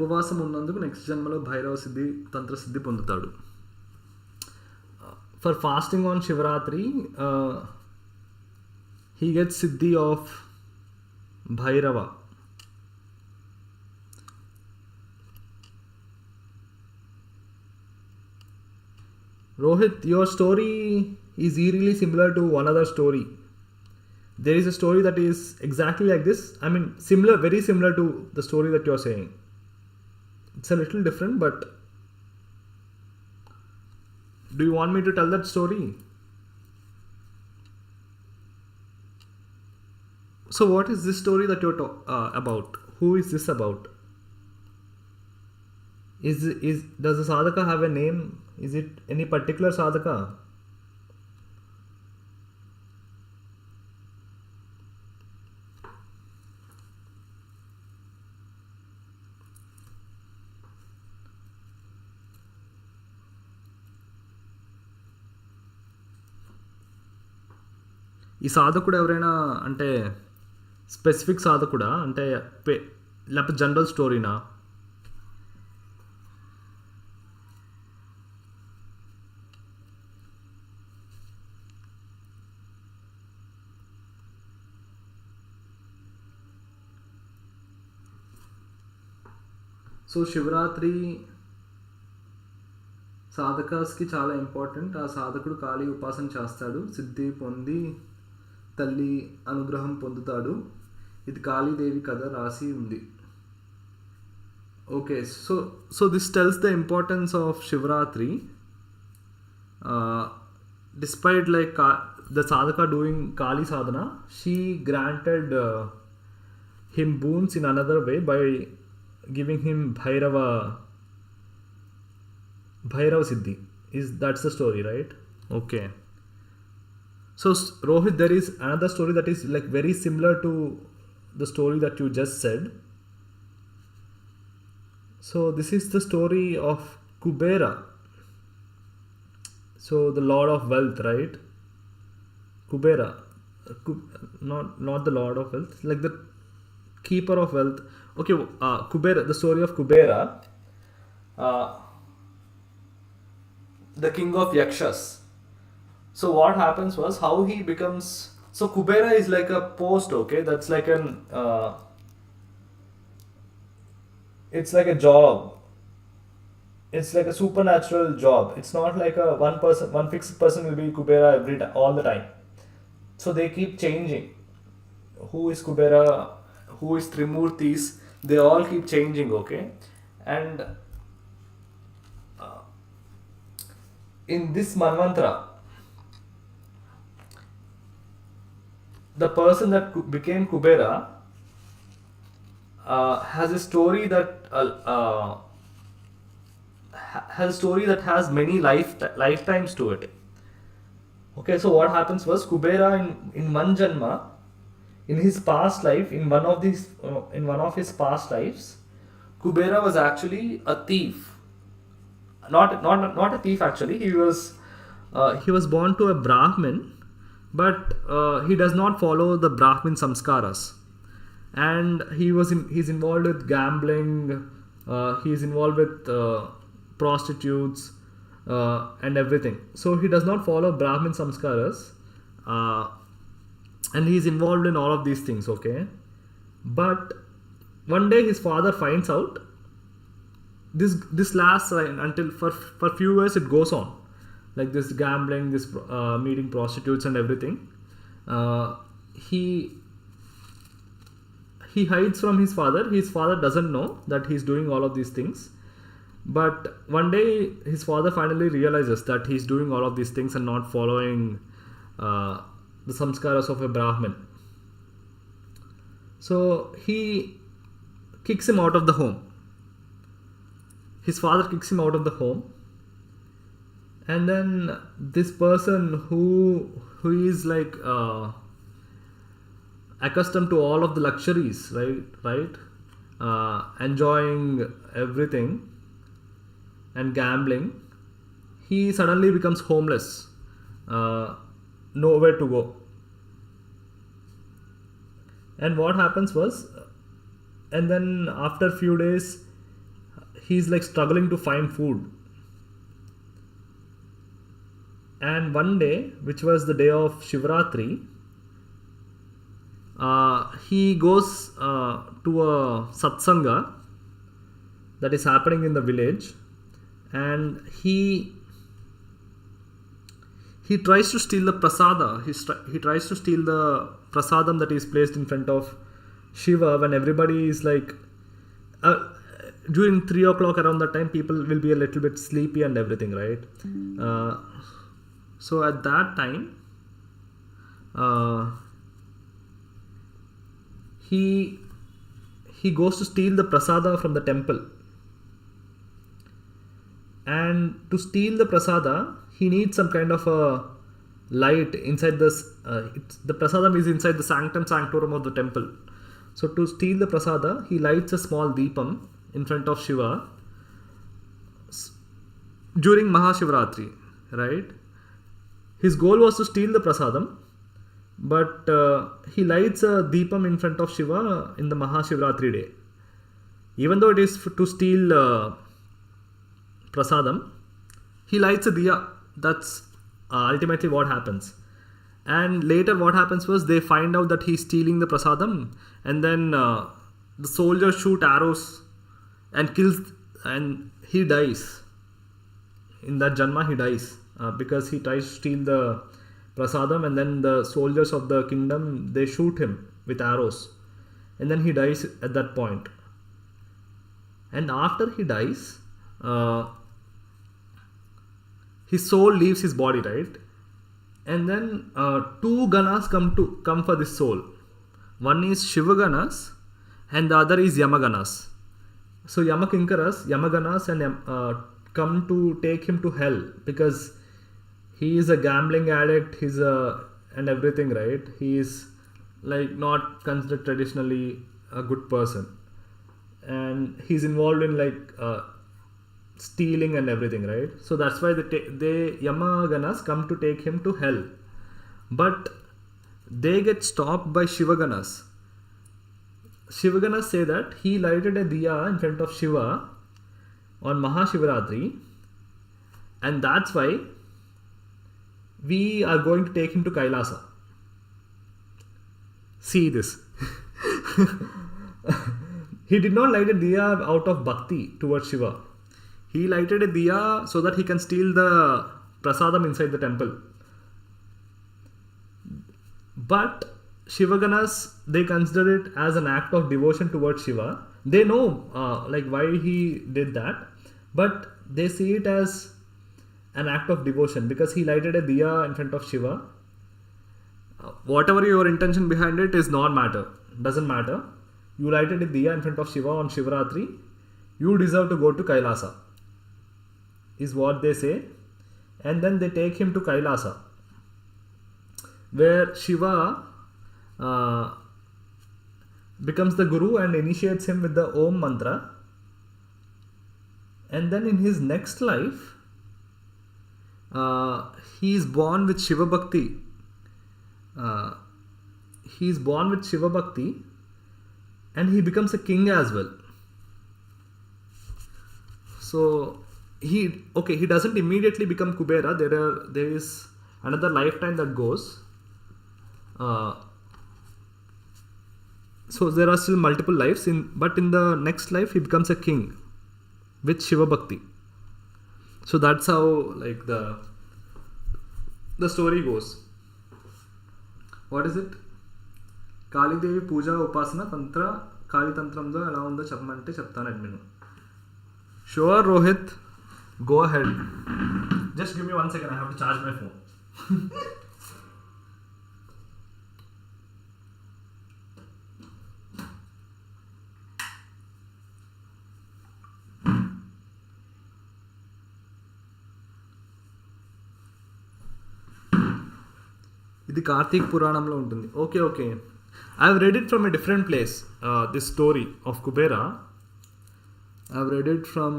ఉపవాసం ఉన్నందుకు నెక్స్ట్ జన్మలో భైరవ సిద్ధి తంత్ర సిద్ధి పొందుతాడు. For fasting on Shivaratri he gets siddhi of Bhairava. Rohit, your story is eerily similar to one other story. There is a story that is exactly like this. I mean, very similar to the story that you're saying. It's a little different, but do you want me to tell that story? So what is this story that you're about? Who is this about? Does the sadhaka have a name? Is it any particular sadhaka? ఈ సాధకుడు ఎవరైనా అంటే specific సాధకుడా అంటే లేకపోతే general స్టోరీనా? So Shivaratri సాధకాస్కి చాలా important. ఆ సాధకుడు కాళీ ఉపాసన చేస్తాడు, సిద్ధి పొంది తల్లి అనుగ్రహం పొందుతాడు. ఇది కాళీదేవి కథ రాసి ఉంది. Okay, so this tells the importance of Shivaratri. Despite like the sadhaka doing Kali sadhana, she granted him boons in another way by giving him Bhairava Siddhi. That's the story, right? Okay. So Rohit, there is another story that is like very similar to the story that you just said. So this is the story of Kubera. So the lord of wealth, right? Kubera, not the lord of wealth, like the keeper of wealth. Okay, Kubera, the story of Kubera, the king of Yakshas. So what happens was how he becomes. So Kubera is like a post, okay? That's like it's like a job. It's like a supernatural job. It's not like one fixed person will be Kubera all the time. So they keep changing. Who is Kubera? Who is Trimurtis? They all keep changing, okay? And in this Manvantara, the person that became Kubera has a story that has many lifetimes to it. Okay, so what happens was Kubera in one janma, in his past life, in one of his past lives, Kubera was actually a thief. Not a thief actually. He was born to a Brahmin, but he does not follow the Brahmin samskaras, and he's involved with gambling. He's involved with prostitutes and everything. So he does not follow Brahmin samskaras, and he's involved in all of these things. Okay, but one day his father finds out. This lasts until for few years. It goes on, like this gambling, this meeting prostitutes and everything. He hides from his father. His father doesn't know that he's doing all of these things. But one day his father finally realizes that he's doing all of these things and not following the samskaras of a Brahmin. So he kicks him out of the home. His father kicks him out of the home, and then this person who is like accustomed to all of the luxuries, right, enjoying everything and gambling, he suddenly becomes homeless, nowhere to go. And what happens was, and then after a few days, he's like struggling to find food. And one day, which was the day of Shivratri, he goes to a satsanga that is happening in the village, and he tries to steal the prasada. He tries to steal the prasadam that is placed in front of Shiva when everybody is like. During 3 o'clock around that time, people will be a little bit sleepy and everything, right? So at that time, he goes to steal the prasada from the temple. And to steal the prasada, he needs some kind of a light inside this. The prasadam is inside the sanctum sanctorum of the temple. So to steal the prasada, he lights a small deepam in front of Shiva during Mahashivratri, right? His goal was to steal the prasadam, but he lights a deepam in front of Shiva in the Mahashivratri day. Even though it is to steal prasadam, he lights a diya. That's ultimately what happens. And later what happens was they find out that he's stealing the prasadam, and then the soldiers shoot arrows and kills, and he dies. In that janma he dies because he tries to steal the prasadam, and then the soldiers of the kingdom, they shoot him with arrows, and then he dies at that point. And after he dies, his soul leaves his body, right? And then two ganas come for this soul. One is Shiva ganas and the other is Yama ganas. So Yamakinkaras, Yamaganas, and come to take him to hell because he is a gambling addict. And everything, right? He is like not considered traditionally a good person, and he's involved in like stealing and everything, right? So that's why they Yamaganas come to take him to hell, but they get stopped by Shivaganas. Shivaganas say that he lighted a diya in front of Shiva on Mahashivratri, and that's why we are going to take him to Kailasa. See this. He did not light a diya out of bhakti towards Shiva. He lighted a diya so that he can steal the prasadam inside the temple. But Shivaganas, they consider it as an act of devotion towards Shiva. They know like why he did that, but they see it as an act of devotion because he lighted a diya in front of Shiva. whatever your intention behind it is doesn't matter. You lighted a diya in front of Shiva on Shivratri, you deserve to go to Kailasa, is what they say. And then they take him to Kailasa, where Shiva becomes the guru and initiates him with the Om mantra. And then in his next life, he is born with Shiva Bhakti. He is born with Shiva Bhakti and he becomes a king as well. So he doesn't immediately become Kubera. There is another lifetime that goes. So there are still multiple lives, but in the next life he becomes a king with Shiva Bhakti. So that's how like the story goes. What is it? Kalidevi Puja Upasana Tantra Kali Tantramdo ఎలా ఉందో చెప్పమంటే చెప్తాను admin. Sure Rohit, go ahead. Just give me 1 second, I have to charge my phone. ఇది కార్తీక్ పురాణంలో ఉంటుంది. Okay I have read it from a different place. This story of Kubera I have read it from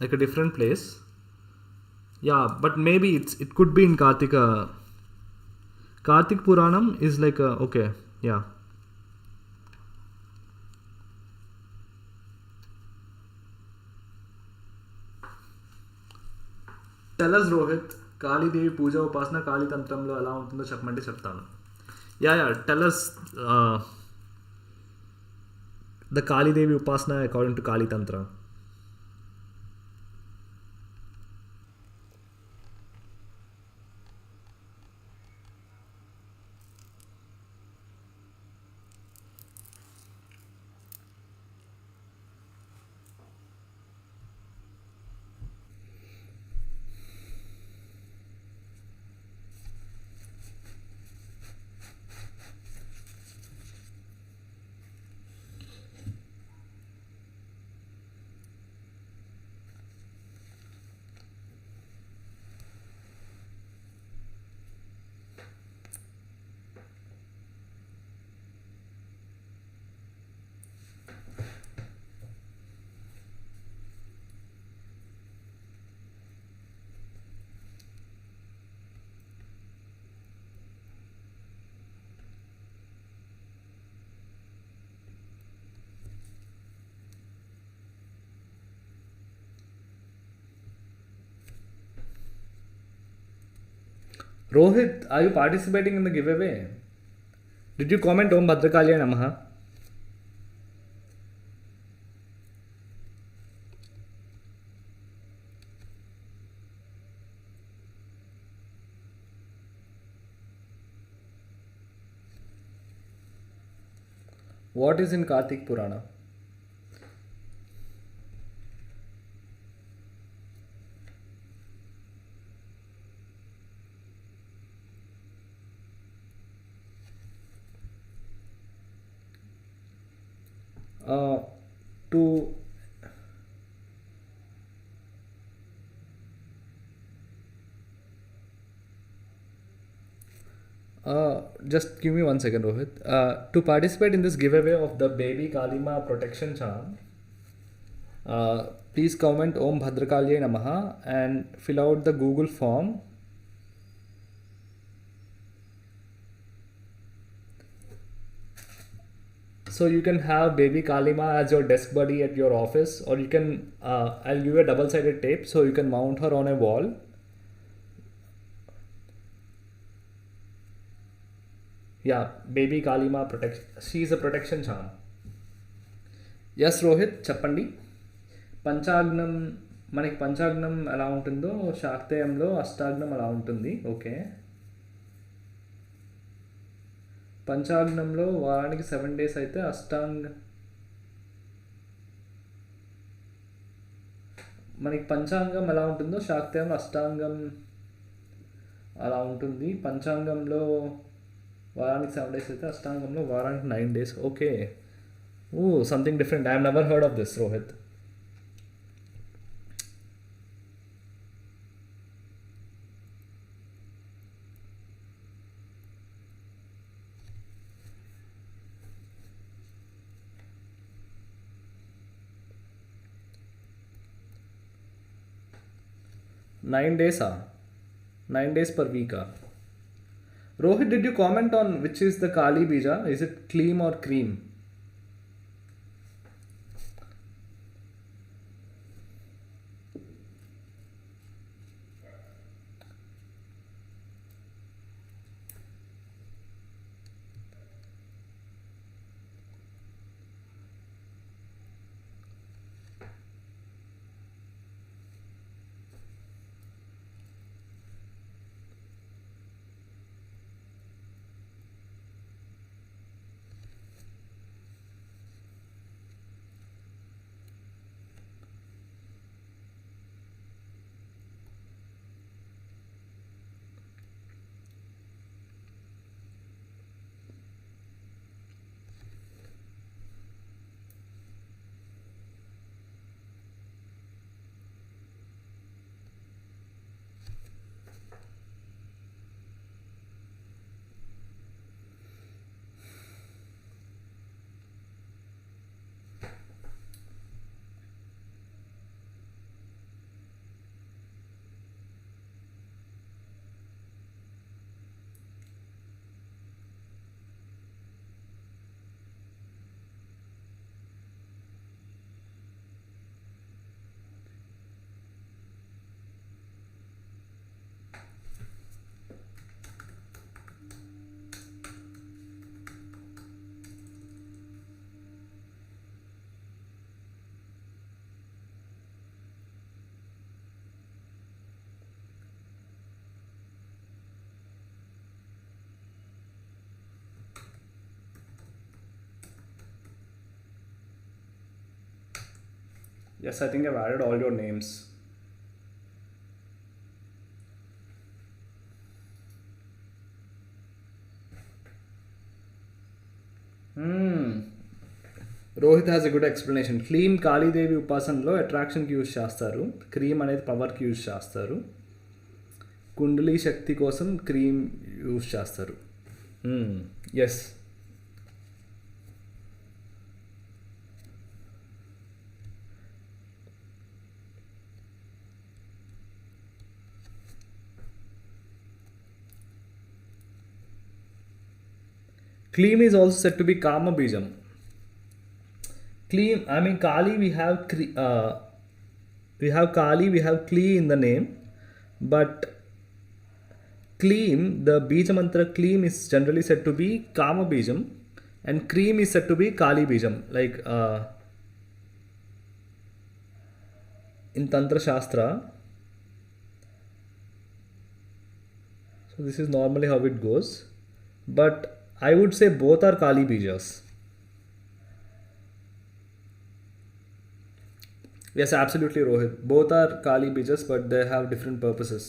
like a different place. Yeah, but maybe it could be in Kartik Puranam is like okay yeah. Tell us Rohit, Kalidevi పూజ ఉపాసన కాళీ తంత్రంలో ఎలా ఉంటుందో చెప్పమంటే చెప్తాను. Yeah tell us the Kalidevi upasana according to Kali Tantra. Rohit, are you participating in the giveaway? Did you comment Om Bhadrakalya Namaha? What is in Kartik Purana? Just give me 1 second, Rohit. To participate in this giveaway of the baby Kalima protection charm, please comment Om Bhadrakalya Namaha and fill out the Google form. So you can have baby Kalima as your desk buddy at your office, or you can I'll give you a double-sided tape so you can mount her on a wall. Yeah, baby Kalima protection. She is a protection charm. Yes, Rohit, చెప్పండి. పంచాగ్నం, మనకి పంచాగ్నం ఎలా ఉంటుందో శాక్తేయంలో అష్టాగ్నం అలా ఉంటుంది. Okay, పంచాగ్నంలో వారానికి 7 days అయితే మనకి పంచాంగం ఎలా ఉంటుందో శాక్తేయంలో అష్టాంగం అలా ఉంటుంది. పంచాంగంలో వారానికి 7 days అయితే అష్టాంగంలో వారానికి 9 days. Okay. Oh something different. I have never heard of this, Rohit. Nine days, 9 days per week. Rohit, did you comment on which is the Kali Bija? Is it Kleem or Cream? Yes, I think I've added all your names. Rohit has a good explanation. Kleem Kalidevi ఉపాసనలో అట్రాక్షన్కి use చేస్తారు. క్రీమ్ అనేది పవర్కి use చేస్తారు. కుండలి శక్తి కోసం Kreem use చేస్తారు. Yes. Kleem is also said to be Kama Bijam. Kleem, I mean Kali, we have Kali, we have Klee in the name, but Kleem, the Bija mantra Kleem is generally said to be Kama Bijam, and Cream is said to be Kali Bijam. Like in Tantra Shastra. So this is normally how it goes, but I would say both are Kali Bijas. Yes, absolutely, Rohit. Both are Kali Bijas, but they have different purposes.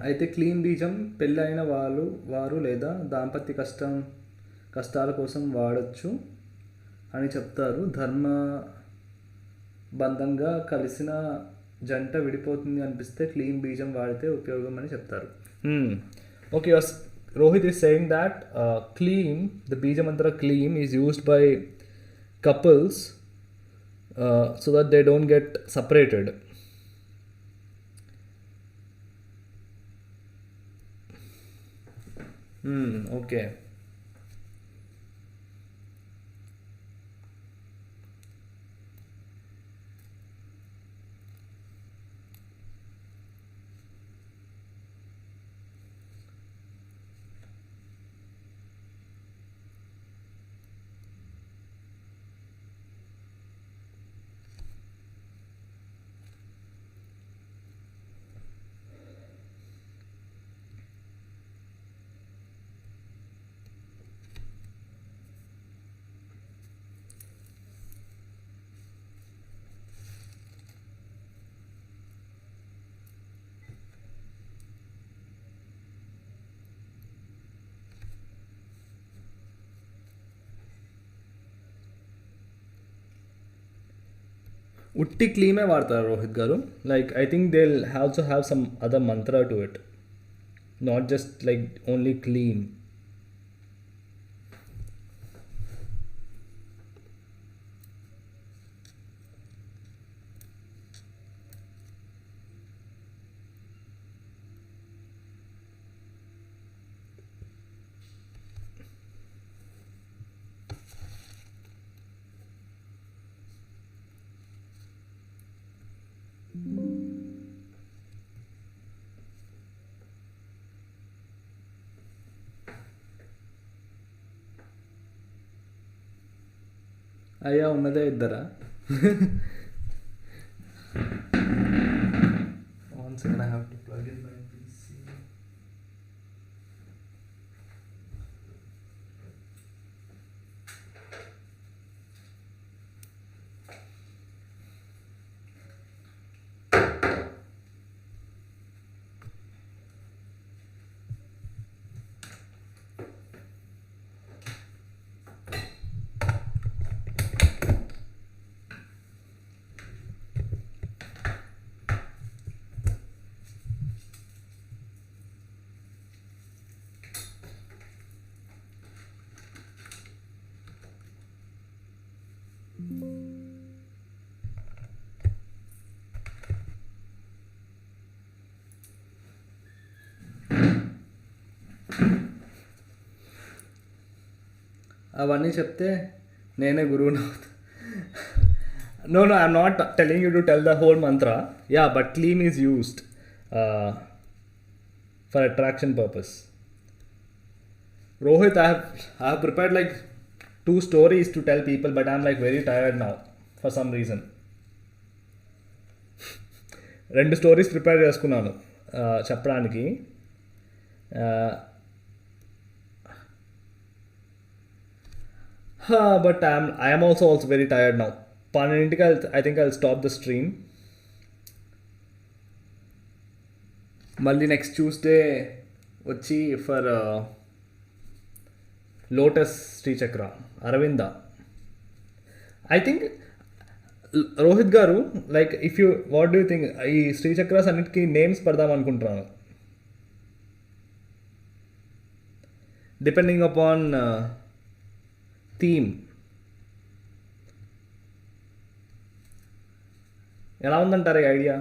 అయితే clean బీజం పెళ్ళైన వారు లేదా దాంపత్య కష్టాల కోసం వాడచ్చు అని చెప్తారు. బంధంగా కలిసిన జంట విడిపోతుంది అనిపిస్తే క్లీన్ బీజం వాడితే ఉపయోగం అని చెప్తారు. Okay, Rohit is saying that clean, the bija mantra clean is used by couples so that they don't get separated. Okay. ఉట్టి క్లీమే వాడతారు Rohit garu. Like I think they also have some other mantra to it, not just like only Kleem. అయ్యా ఉన్నదే ఇద్దరా? One second, I have to plug in my PC. అవన్నీ చెప్తే నేనే గురువుని అవుతా. No, I'm not telling you to tell the whole mantra. Yeah, but clean is used for attraction purpose. Rohit, I have prepared like 2 stories to tell people, but I'm like very tired now for some reason. 2 stories prepare చేసుకున్నాను చెప్పడానికి. But I am also very tired now. 12ంటికి I think I'll stop the stream. మళ్ళీ next Tuesday వచ్చి for lotus Srichakra Aravinda. I think Rohit garu, like if you what do think, ఈ శ్రీచక్రాస్ అన్నిటికీ names పెడదాం అనుకుంటున్నాను, depending upon theme. ఎలా ఉందంటారు ఈ ఐడియా?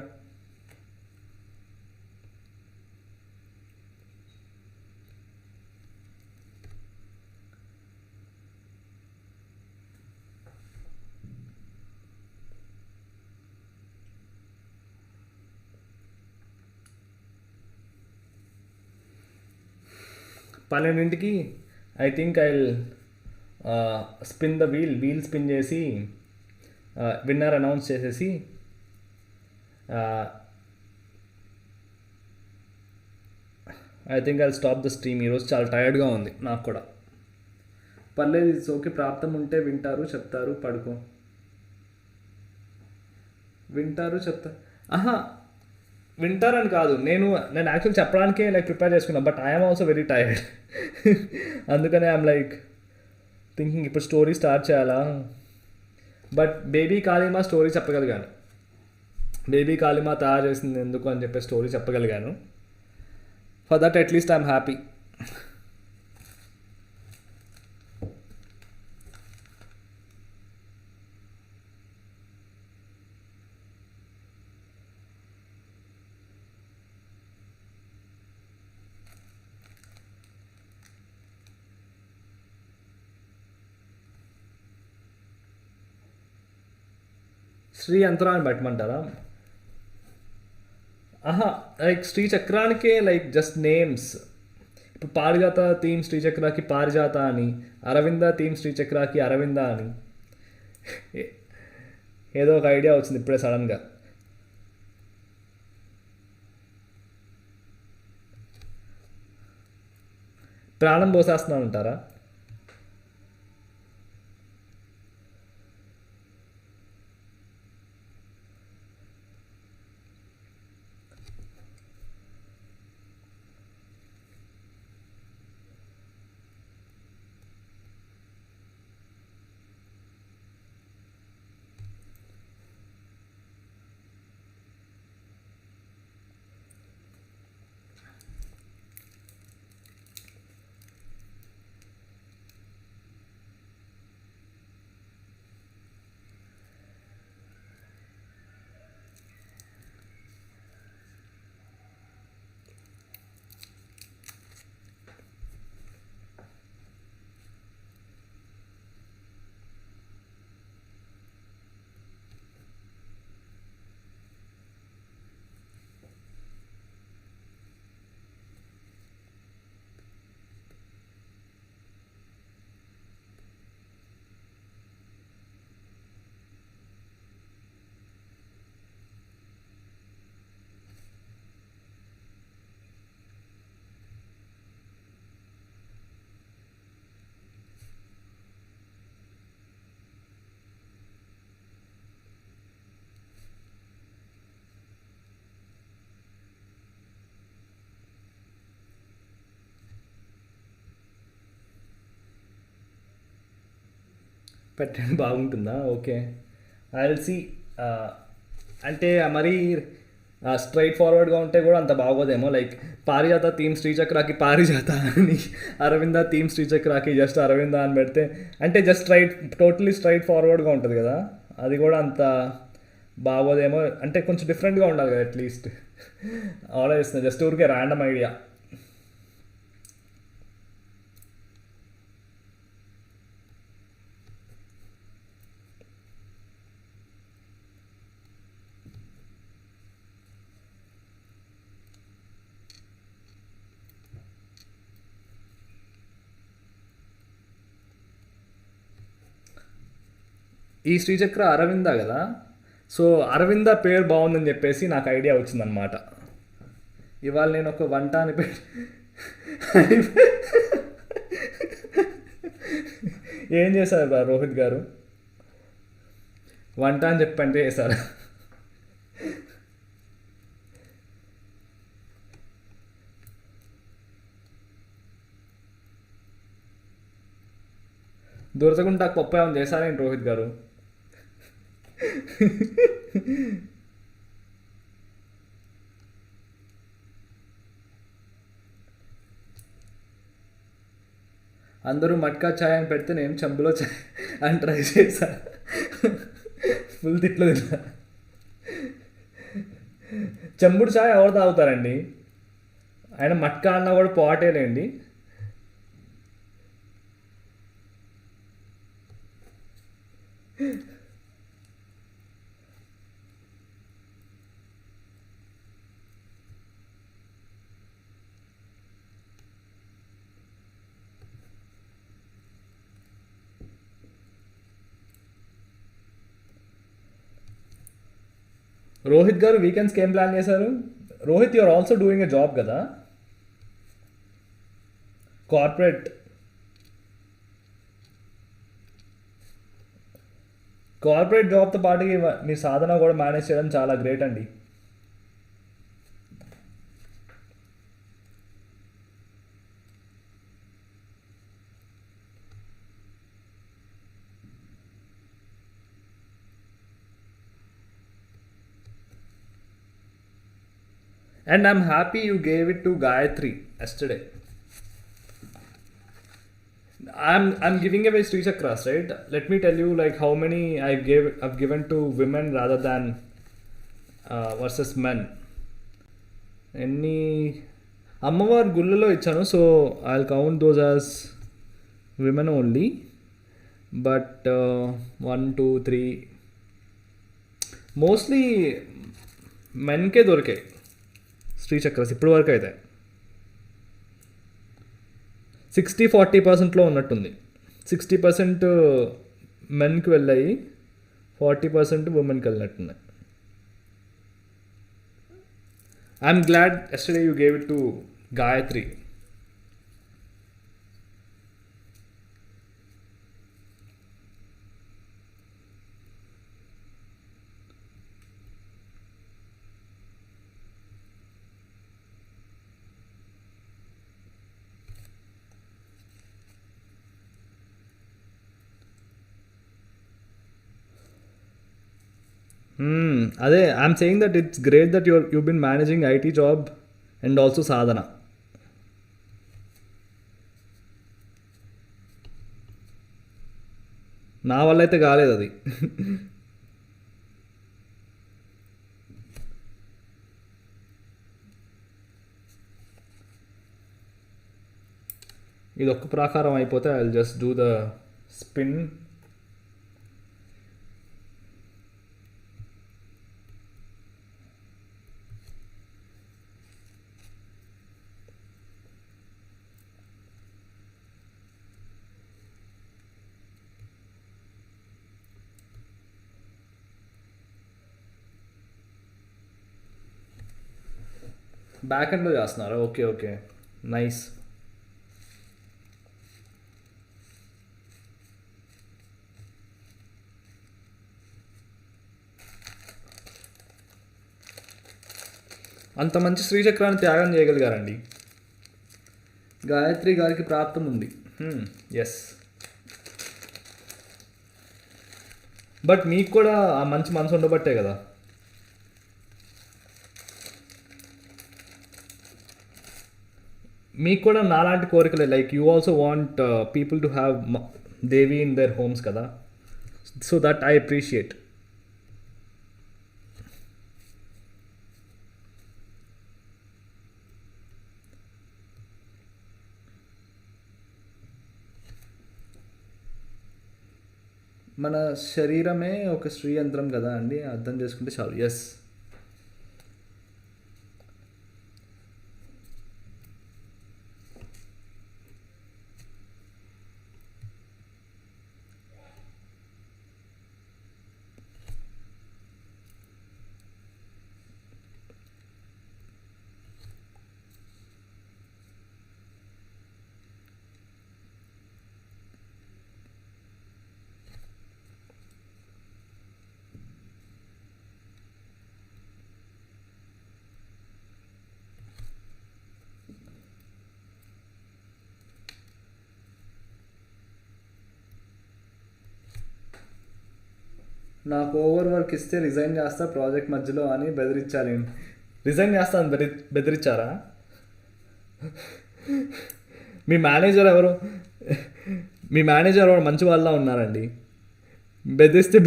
పన్నెండింటికి I think I spin the wheel spin చేసి విన్నర్ అనౌన్స్ చేసేసి I think I stop the stream. ఈరోజు చాలా టైర్డ్గా ఉంది నాకు కూడా. పర్లేదు, ఇట్స్ ఓకే. ప్రాప్తం ఉంటే వింటారు, చెప్తారు, పడుకో. వింటారు, చెప్తారు. వింటారని కాదు, నేను యాక్చువల్ చెప్పడానికే లైక్ ప్రిపేర్ చేసుకున్నాను, but I'm also very tired. అందుకనే ఐఎమ్ లైక్ థింకింగ్ ఇప్పుడు స్టోరీ స్టార్ట్ చేయాలా. బట్ బేబీ కాళీమా స్టోరీ చెప్పగలిగాను. బేబీ కాళీమా తయారు చేసింది ఎందుకు అని చెప్పి స్టోరీ చెప్పగలిగాను. For that at least I'm happy. Sri యంత్రాన్ని పెట్టమంటారా? ఆహా, లైక్ శ్రీచక్రానికే లైక్ జస్ట్ నేమ్స్. ఇప్పుడు పారిజాత థీమ్ శ్రీచక్రాకి పారిజాత అని, అరవింద థీమ్ శ్రీచక్రాకి అరవింద అని. ఏదో ఒక ఐడియా వచ్చింది ఇప్పుడే సడన్గా. ప్రాణం పోసేస్తున్నాను అంటారా? పెట్టండి, బాగుంటుందా? Okay, I will see. అంటే మరీ స్ట్రైట్ ఫార్వర్డ్గా ఉంటే కూడా అంత బాగోదేమో. లైక్ పారిజాత థీమ్ శ్రీచక్రాకి పారిజాత అని, అరవింద థీమ్ శ్రీచక్రాకి జస్ట్ అరవింద అని పెడితే అంటే జస్ట్ టోటలీ స్ట్రైట్ ఫార్వర్డ్గా ఉంటుంది కదా, అది కూడా అంత బాగోదేమో. అంటే కొంచెం డిఫరెంట్గా ఉండాలి కదా అట్లీస్ట్. ఆలోచిస్తున్నా, జస్ట్ ఊరికే ర్యాండమ్ ఐడియా. ఈ శ్రీచక్ర అరవింద కదా, సో అరవింద పేరు బాగుందని చెప్పేసి నాకు ఐడియా వచ్చిందనమాట. ఇవాళ నేను ఒక వంట అని ఏం చేశారు రోహిత్ గారు? వంట అని చెప్పంటే చేశారు. దొరకకుండా పప్పు ఏమైనా చేశారేంటి రోహిత్ గారు? అందరూ మట్కా ఛాయ్ అని పెడితే నేను చెంబులో ఛాయ్ అని ట్రై చేశా. ఫుల్ తిట్లు తిన్నా. చెంబుడు ఛాయ్ ఎవరు తాగుతారండి? ఆయన మట్కా అన్నా కూడా పాటేలేండి. రోహిత్ గారు వీకెండ్స్కి ఏం ప్లాన్ చేశారు? Rohit, you are also doing a job కదా, కార్పొరేట్. కార్పొరేట్ జాబ్తో పాటు మీ సాధన కూడా మేనేజ్ చేయడం చాలా గ్రేట్ అండి. And I'm happy you gave it to Gayatri yesterday. I'm giving away Sri Chakras, right? Let me tell you like how many I've given to women rather than versus men. ఎన్ని అమ్మవారి గుళ్ళలో ఇచ్చాను, so I count those as women only. But 1 2 3 mostly మెన్కే దొరికాయి Sri chakras ఇప్పటి వరకు అయితే. 60-40% ఉన్నట్టుంది. 60% మెన్కి వెళ్ళాయి, 40% ఉమెన్కి వెళ్ళినట్టున్నాయి. I'm glad yesterday you gave it to Gayatri. అదే I'm saying that it's great that you've been managing IT job and also Sadhana. నా వల్ల అయితే కాలేదు అది. ఇది ఒక్క ప్రాకారం అయిపోతే I will just do the spin. Back ఎండ్లో చేస్తున్నారా? Okay okay, nice. అంత మంచి శ్రీచక్రాన్ని త్యాగం చేయగలిగారండి. గాయత్రి గారికి ప్రాప్తం ఉంది. ఎస్, బట్ మీకు కూడా ఆ మంచి మనసు ఉండబట్టే కదా. మీకు కూడా నాలాంటి కోరికలే, like you also want people to have Devi in their homes కదా, సో దట్ ఐ అప్రిషియేట్. మన శరీరమే ఒక శ్రీ యంత్రం కదా అండి, అర్థం చేసుకుంటే చాలు. ఎస్, నాకు ఓవర్ వర్క్ ఇస్తే రిజైన్ చేస్తా ప్రాజెక్ట్ మధ్యలో అని బెదిరించాలి. రిజైన్ చేస్తా అని బెదిరించారా? మీ మేనేజర్ ఎవరు మంచి వాళ్ళ ఉన్నారండి. బెదిరిస్తే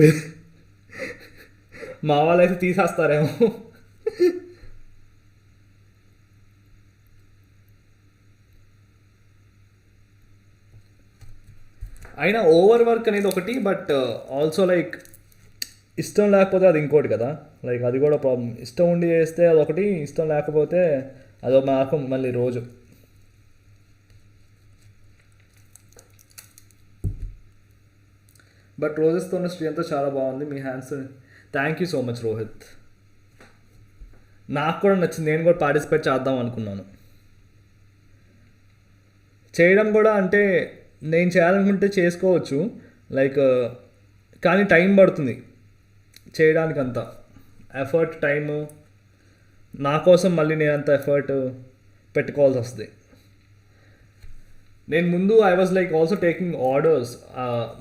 మా వాళ్ళు అయితే తీసేస్తారేమో. అయినా ఓవర్ వర్క్ అనేది ఒకటి, బట్ ఆల్సో లైక్ ఇష్టం లేకపోతే అది ఇంకోటి కదా, లైక్ అది కూడా ప్రాబ్లం. ఇష్టం ఉండి చేస్తే అదొకటి, ఇష్టం లేకపోతే అదో మాకు మళ్ళీ రోజు. బట్ రోజెస్తో ఉన్న స్ట్రీ అంతా చాలా బాగుంది. మీ hands, thank you so much Rohit. నాకు కూడా నచ్చింది, నేను కూడా పార్టిసిపేట్ చేద్దాం అనుకున్నాను. చేయడం కూడా అంటే నేను చేయాలనుకుంటే చేసుకోవచ్చు, లైక్ కానీ టైం పడుతుంది చేయడానికి. అంత ఎఫర్ట్, టైము నా కోసం మళ్ళీ నేను అంత ఎఫర్ట్ పెట్టుకోవాల్సి వస్తుంది. నేను ముందు I was like also taking orders.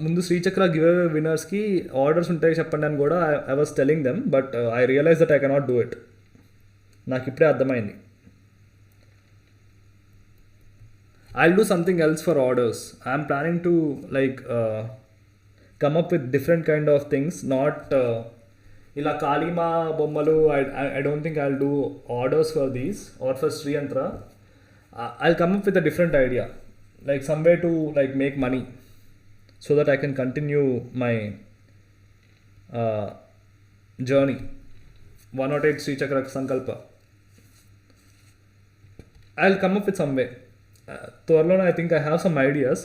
ముందు శ్రీచక్ర గివ్ అవే విన్నర్స్కి ఆర్డర్స్ ఉంటాయి చెప్పండి అని కూడా I was telling them, but I realize that I cannot do it. నాకు ఇప్పుడే అర్థమైంది. I'll do something else for orders. I'm planning to like come up with different kind of things, not ఇలా కాళీమా బొమ్మలు. I don't think I'll do orders for these or for Sri Yantra. I'll come up with a different idea, like some way to like make money so that I can continue my journey. 108 Sri Chakra Sankalpa. I'll come up with some way. త్వరలోనే I think I have some ideas.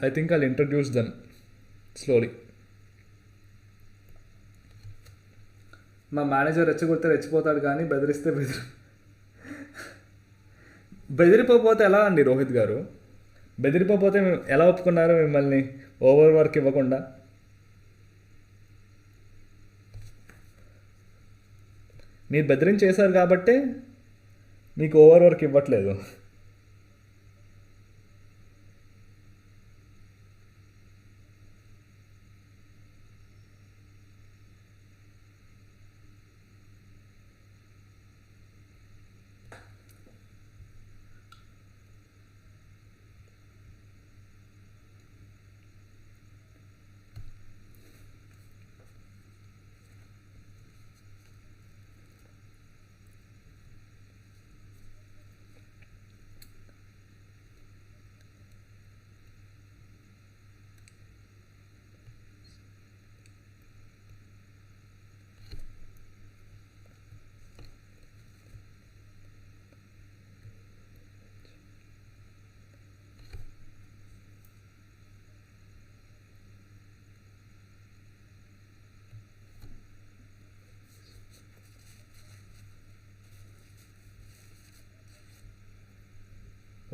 I think I'll introduce them slowly. మా manager రెచ్చగొడితే రెచ్చిపోతాడు కానీ బెదిరిస్తే బెదిరిపోతే ఎలా అండి రోహిత్ గారు? బెదిరిపోతే ఎలా ఒప్పుకున్నారు మిమ్మల్ని ఓవర్ వర్క్ ఇవ్వకుండా? మీరు బెదిరించేశారు కాబట్టే మీకు ఓవర్ వర్క్ ఇవ్వట్లేదు.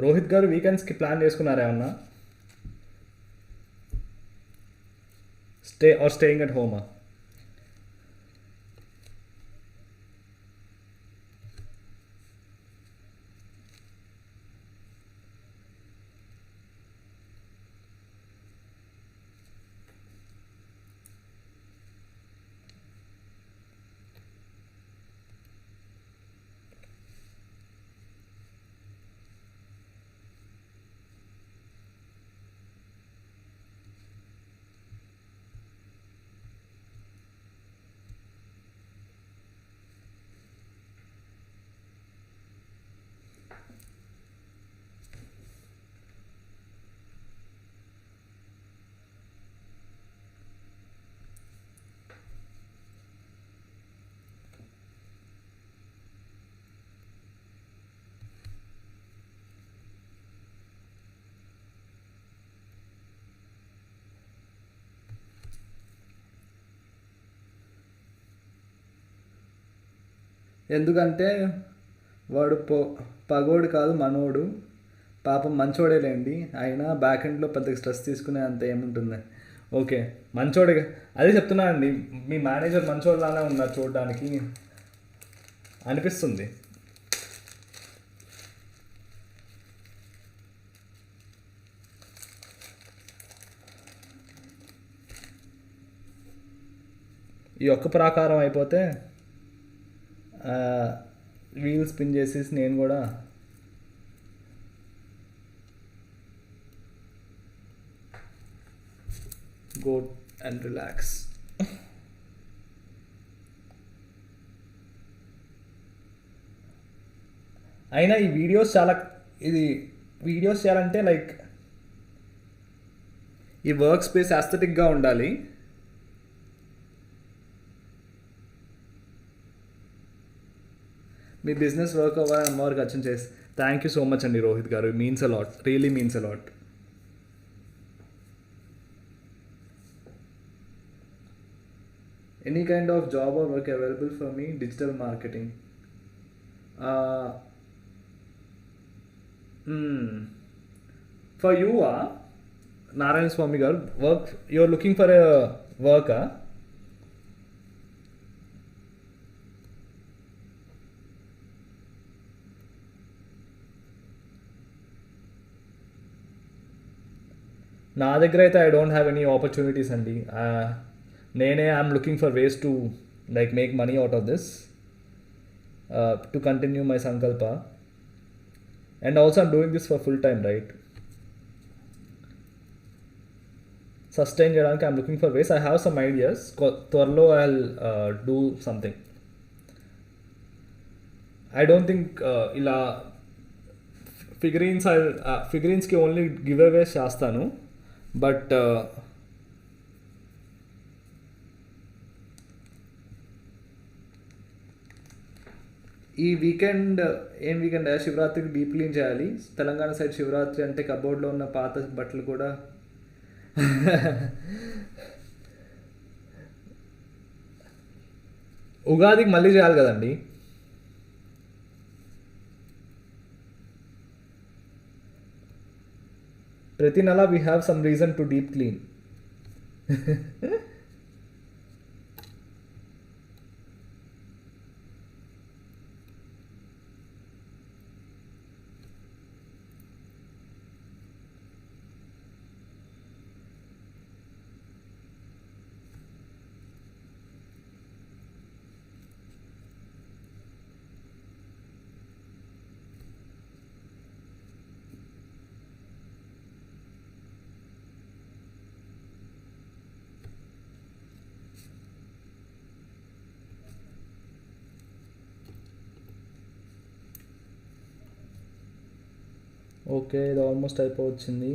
రోహిత్ గారు వీకెండ్స్కి ప్లాన్ చేసుకున్నారా ఏమన్నా? స్టేయింగ్ అట్ హోమా? ఎందుకంటే వాడు పగోడు కాదు మనోడు, పాపం మంచోడేలేండి, అయినా బ్యాక్ ఎండ్లో పెద్దగా స్ట్రెస్ తీసుకునే అంత ఏముంటుంది. ఓకే మంచోడే, అదే చెప్తున్నా అండి, మీ మేనేజర్ మంచోడులానే ఉన్నారు చూడడానికి అనిపిస్తుంది. ఈ ఒక్క ప్రాకారం అయిపోతే వీల్ స్పిన్ చేసేసి నేను కూడా go and relax. అయినా ఈ వీడియోస్ చేయాలంటే లైక్ ఈ వర్క్ స్పేస్ యాస్థెటిక్గా ఉండాలి. మీ బిజినెస్ వర్క్ అవ్వాలని అమ్మవారికి అర్చన చేసి. థ్యాంక్ యూ సో మచ్ అండి రోహిత్ గారు, means a lot, really means a lot. Any kind of job or work available for me? Digital marketing. For you, Narayan Swami garu, work. You're looking for a work, నా దగ్గర అయితే I don't have any opportunities అండి. నేనే I'm looking for ways to like make money out of this. to continue my sankalpa. And also I'm doing this for full time, right? Sustain చేయడానికి I'm looking for ways. I have some ideas. త్వరలో I'll do something. I don't think ఇలా ఫిగరీన్స్కి only give అవేస్ చేస్తాను. But ఈ weekend శివరాత్రికి deep clean చేయాలి. Telangana side Shivaratri అంటే కబోర్డ్లో ఉన్న పాత బట్టలు కూడా ఉగాదికి మళ్ళీ చేయాలి కదండి. ప్రతి నెల we have some reason to deep clean. Okay, ఇది ఆల్మోస్ట్ అయిపోవచ్చింది.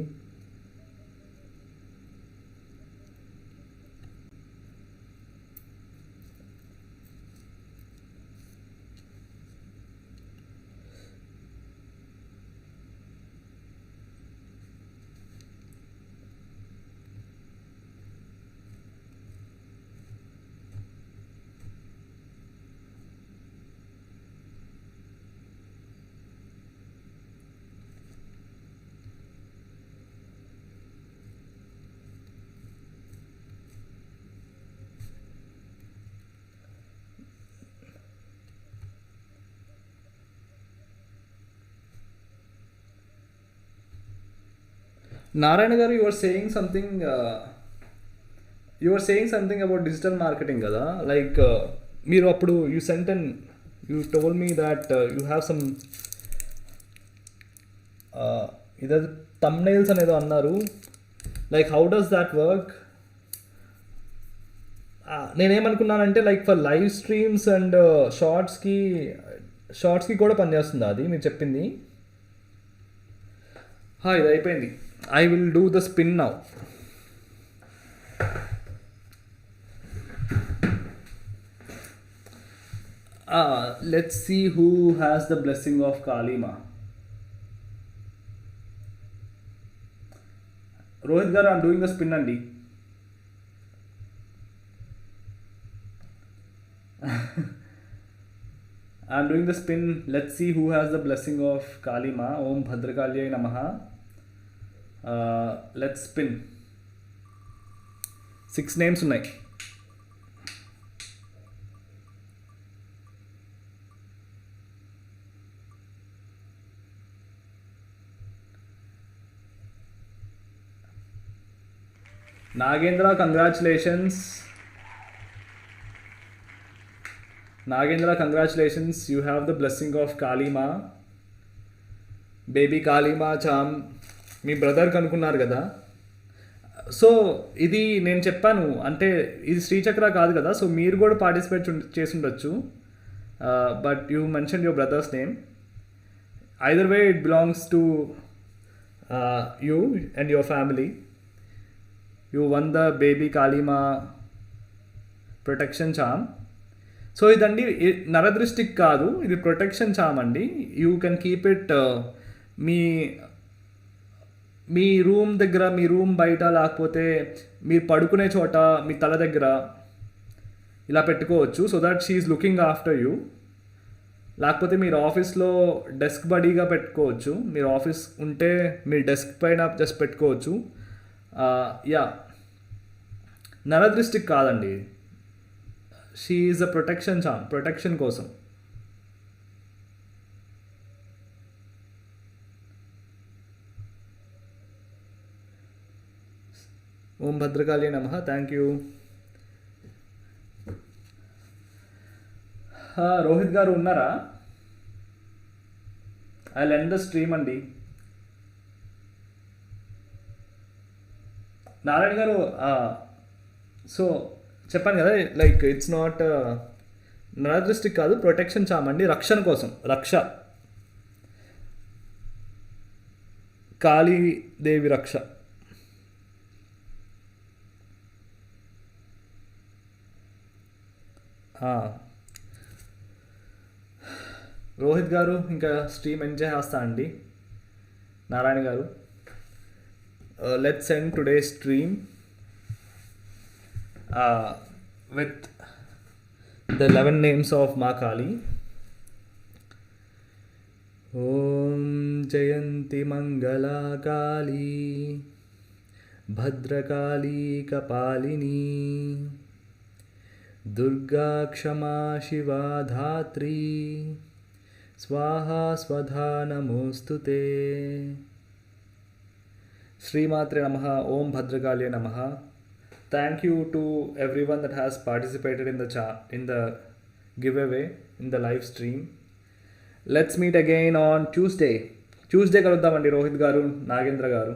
Narayana garu, you are saying something about digital marketing కదా. లైక్ మీరు అప్పుడు you told me that you have some ఇదే థంబ్నెయిల్స్ అనేదో అన్నారు. Like how does that work? నేనేమనుకున్నానంటే like for live streams and షార్ట్స్కి కూడా పనిచేస్తుంది అది మీరు చెప్పింది. ఇది అయిపోయింది. I will do the spin now. Let's see who has the blessing of Kali Ma. Rohit garu, I'm doing the spin andi. I'm doing the spin. Let's see who has the blessing of Kali Ma. Om Bhadrakalyai Namaha. Let's spin. 6 names ఉన్నాయి. Nagendra, congratulations. You have the blessing of Kali Ma. Baby Kali Ma Cham. మీ బ్రదర్కి అనుకున్నారు కదా. So ఇది నేను చెప్పాను అంటే ఇది శ్రీచక్ర కాదు కదా, సో మీరు కూడా పార్టిసిపేట్ చేసి ఉండొచ్చు. But you mention your brother's name. Either way it belongs to you and your family. You won the baby Kalima protection charm. So ఇదండి నరదృష్టికి కాదు, ఇది ప్రొటెక్షన్ చామ్ అండి. యూ కెన్ కీప్ ఇట్ మీ రూమ్ దగ్గర, మీ రూమ్ బయట, లేకపోతే మీరు పడుకునే చోట, మీ తల దగ్గర ఇలా పెట్టుకోవచ్చు. So that she is looking after you. లేకపోతే మీరు ఆఫీస్లో డెస్క్ బడీగా పెట్టుకోవచ్చు. మీరు ఆఫీస్ ఉంటే మీ డెస్క్ పైన జస్ట్ పెట్టుకోవచ్చు. నరదృష్టికి కాదండి, షీ ఈజ్ అ ప్రొటెక్షన్ కోసం. ఓం భద్రకాళి నమః. Thank you. రోహిత్ గారు ఉన్నారా? ఐ లెండ్ ద స్ట్రీమ్ అండి. నారాయణ గారు, సో చెప్పాను కదా, లైక్ ఇట్స్ నాట్ నరదృష్టికి కాదు, ప్రొటెక్షన్ చామండి, రక్షణ కోసం, రక్ష, కాళీదేవి రక్ష. రోహిత్ గారు ఇంకా స్ట్రీమ్ ఎంజాయ్ చేస్తా అండి. నారాయణ గారు, let's end today stream with the 11 names of Ma Kali. Om Jayanti Mangala Kali Bhadrakali Kapalini Durga Kshama Shiva Dhatri Swaha Swadha Namostute. Shri Matre Namaha. Om Bhadrakali Namaha. Thank you to everyone that has participated in the giveaway, in the live stream. Let's meet again on Tuesday. Tuesday కలుద్దామండి రోహిత్ గారు, నాగేంద్ర గారు.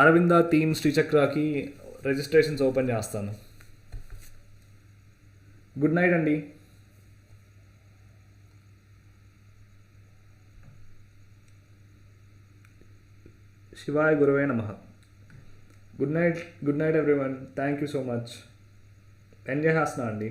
Aravinda team శ్రీచక్రకి registrations open చేస్తాను. Good night అండి. శివాయ గురవే నమః. Good night everyone. Thank you so much. Enjoy చేస్తున్నా అండి.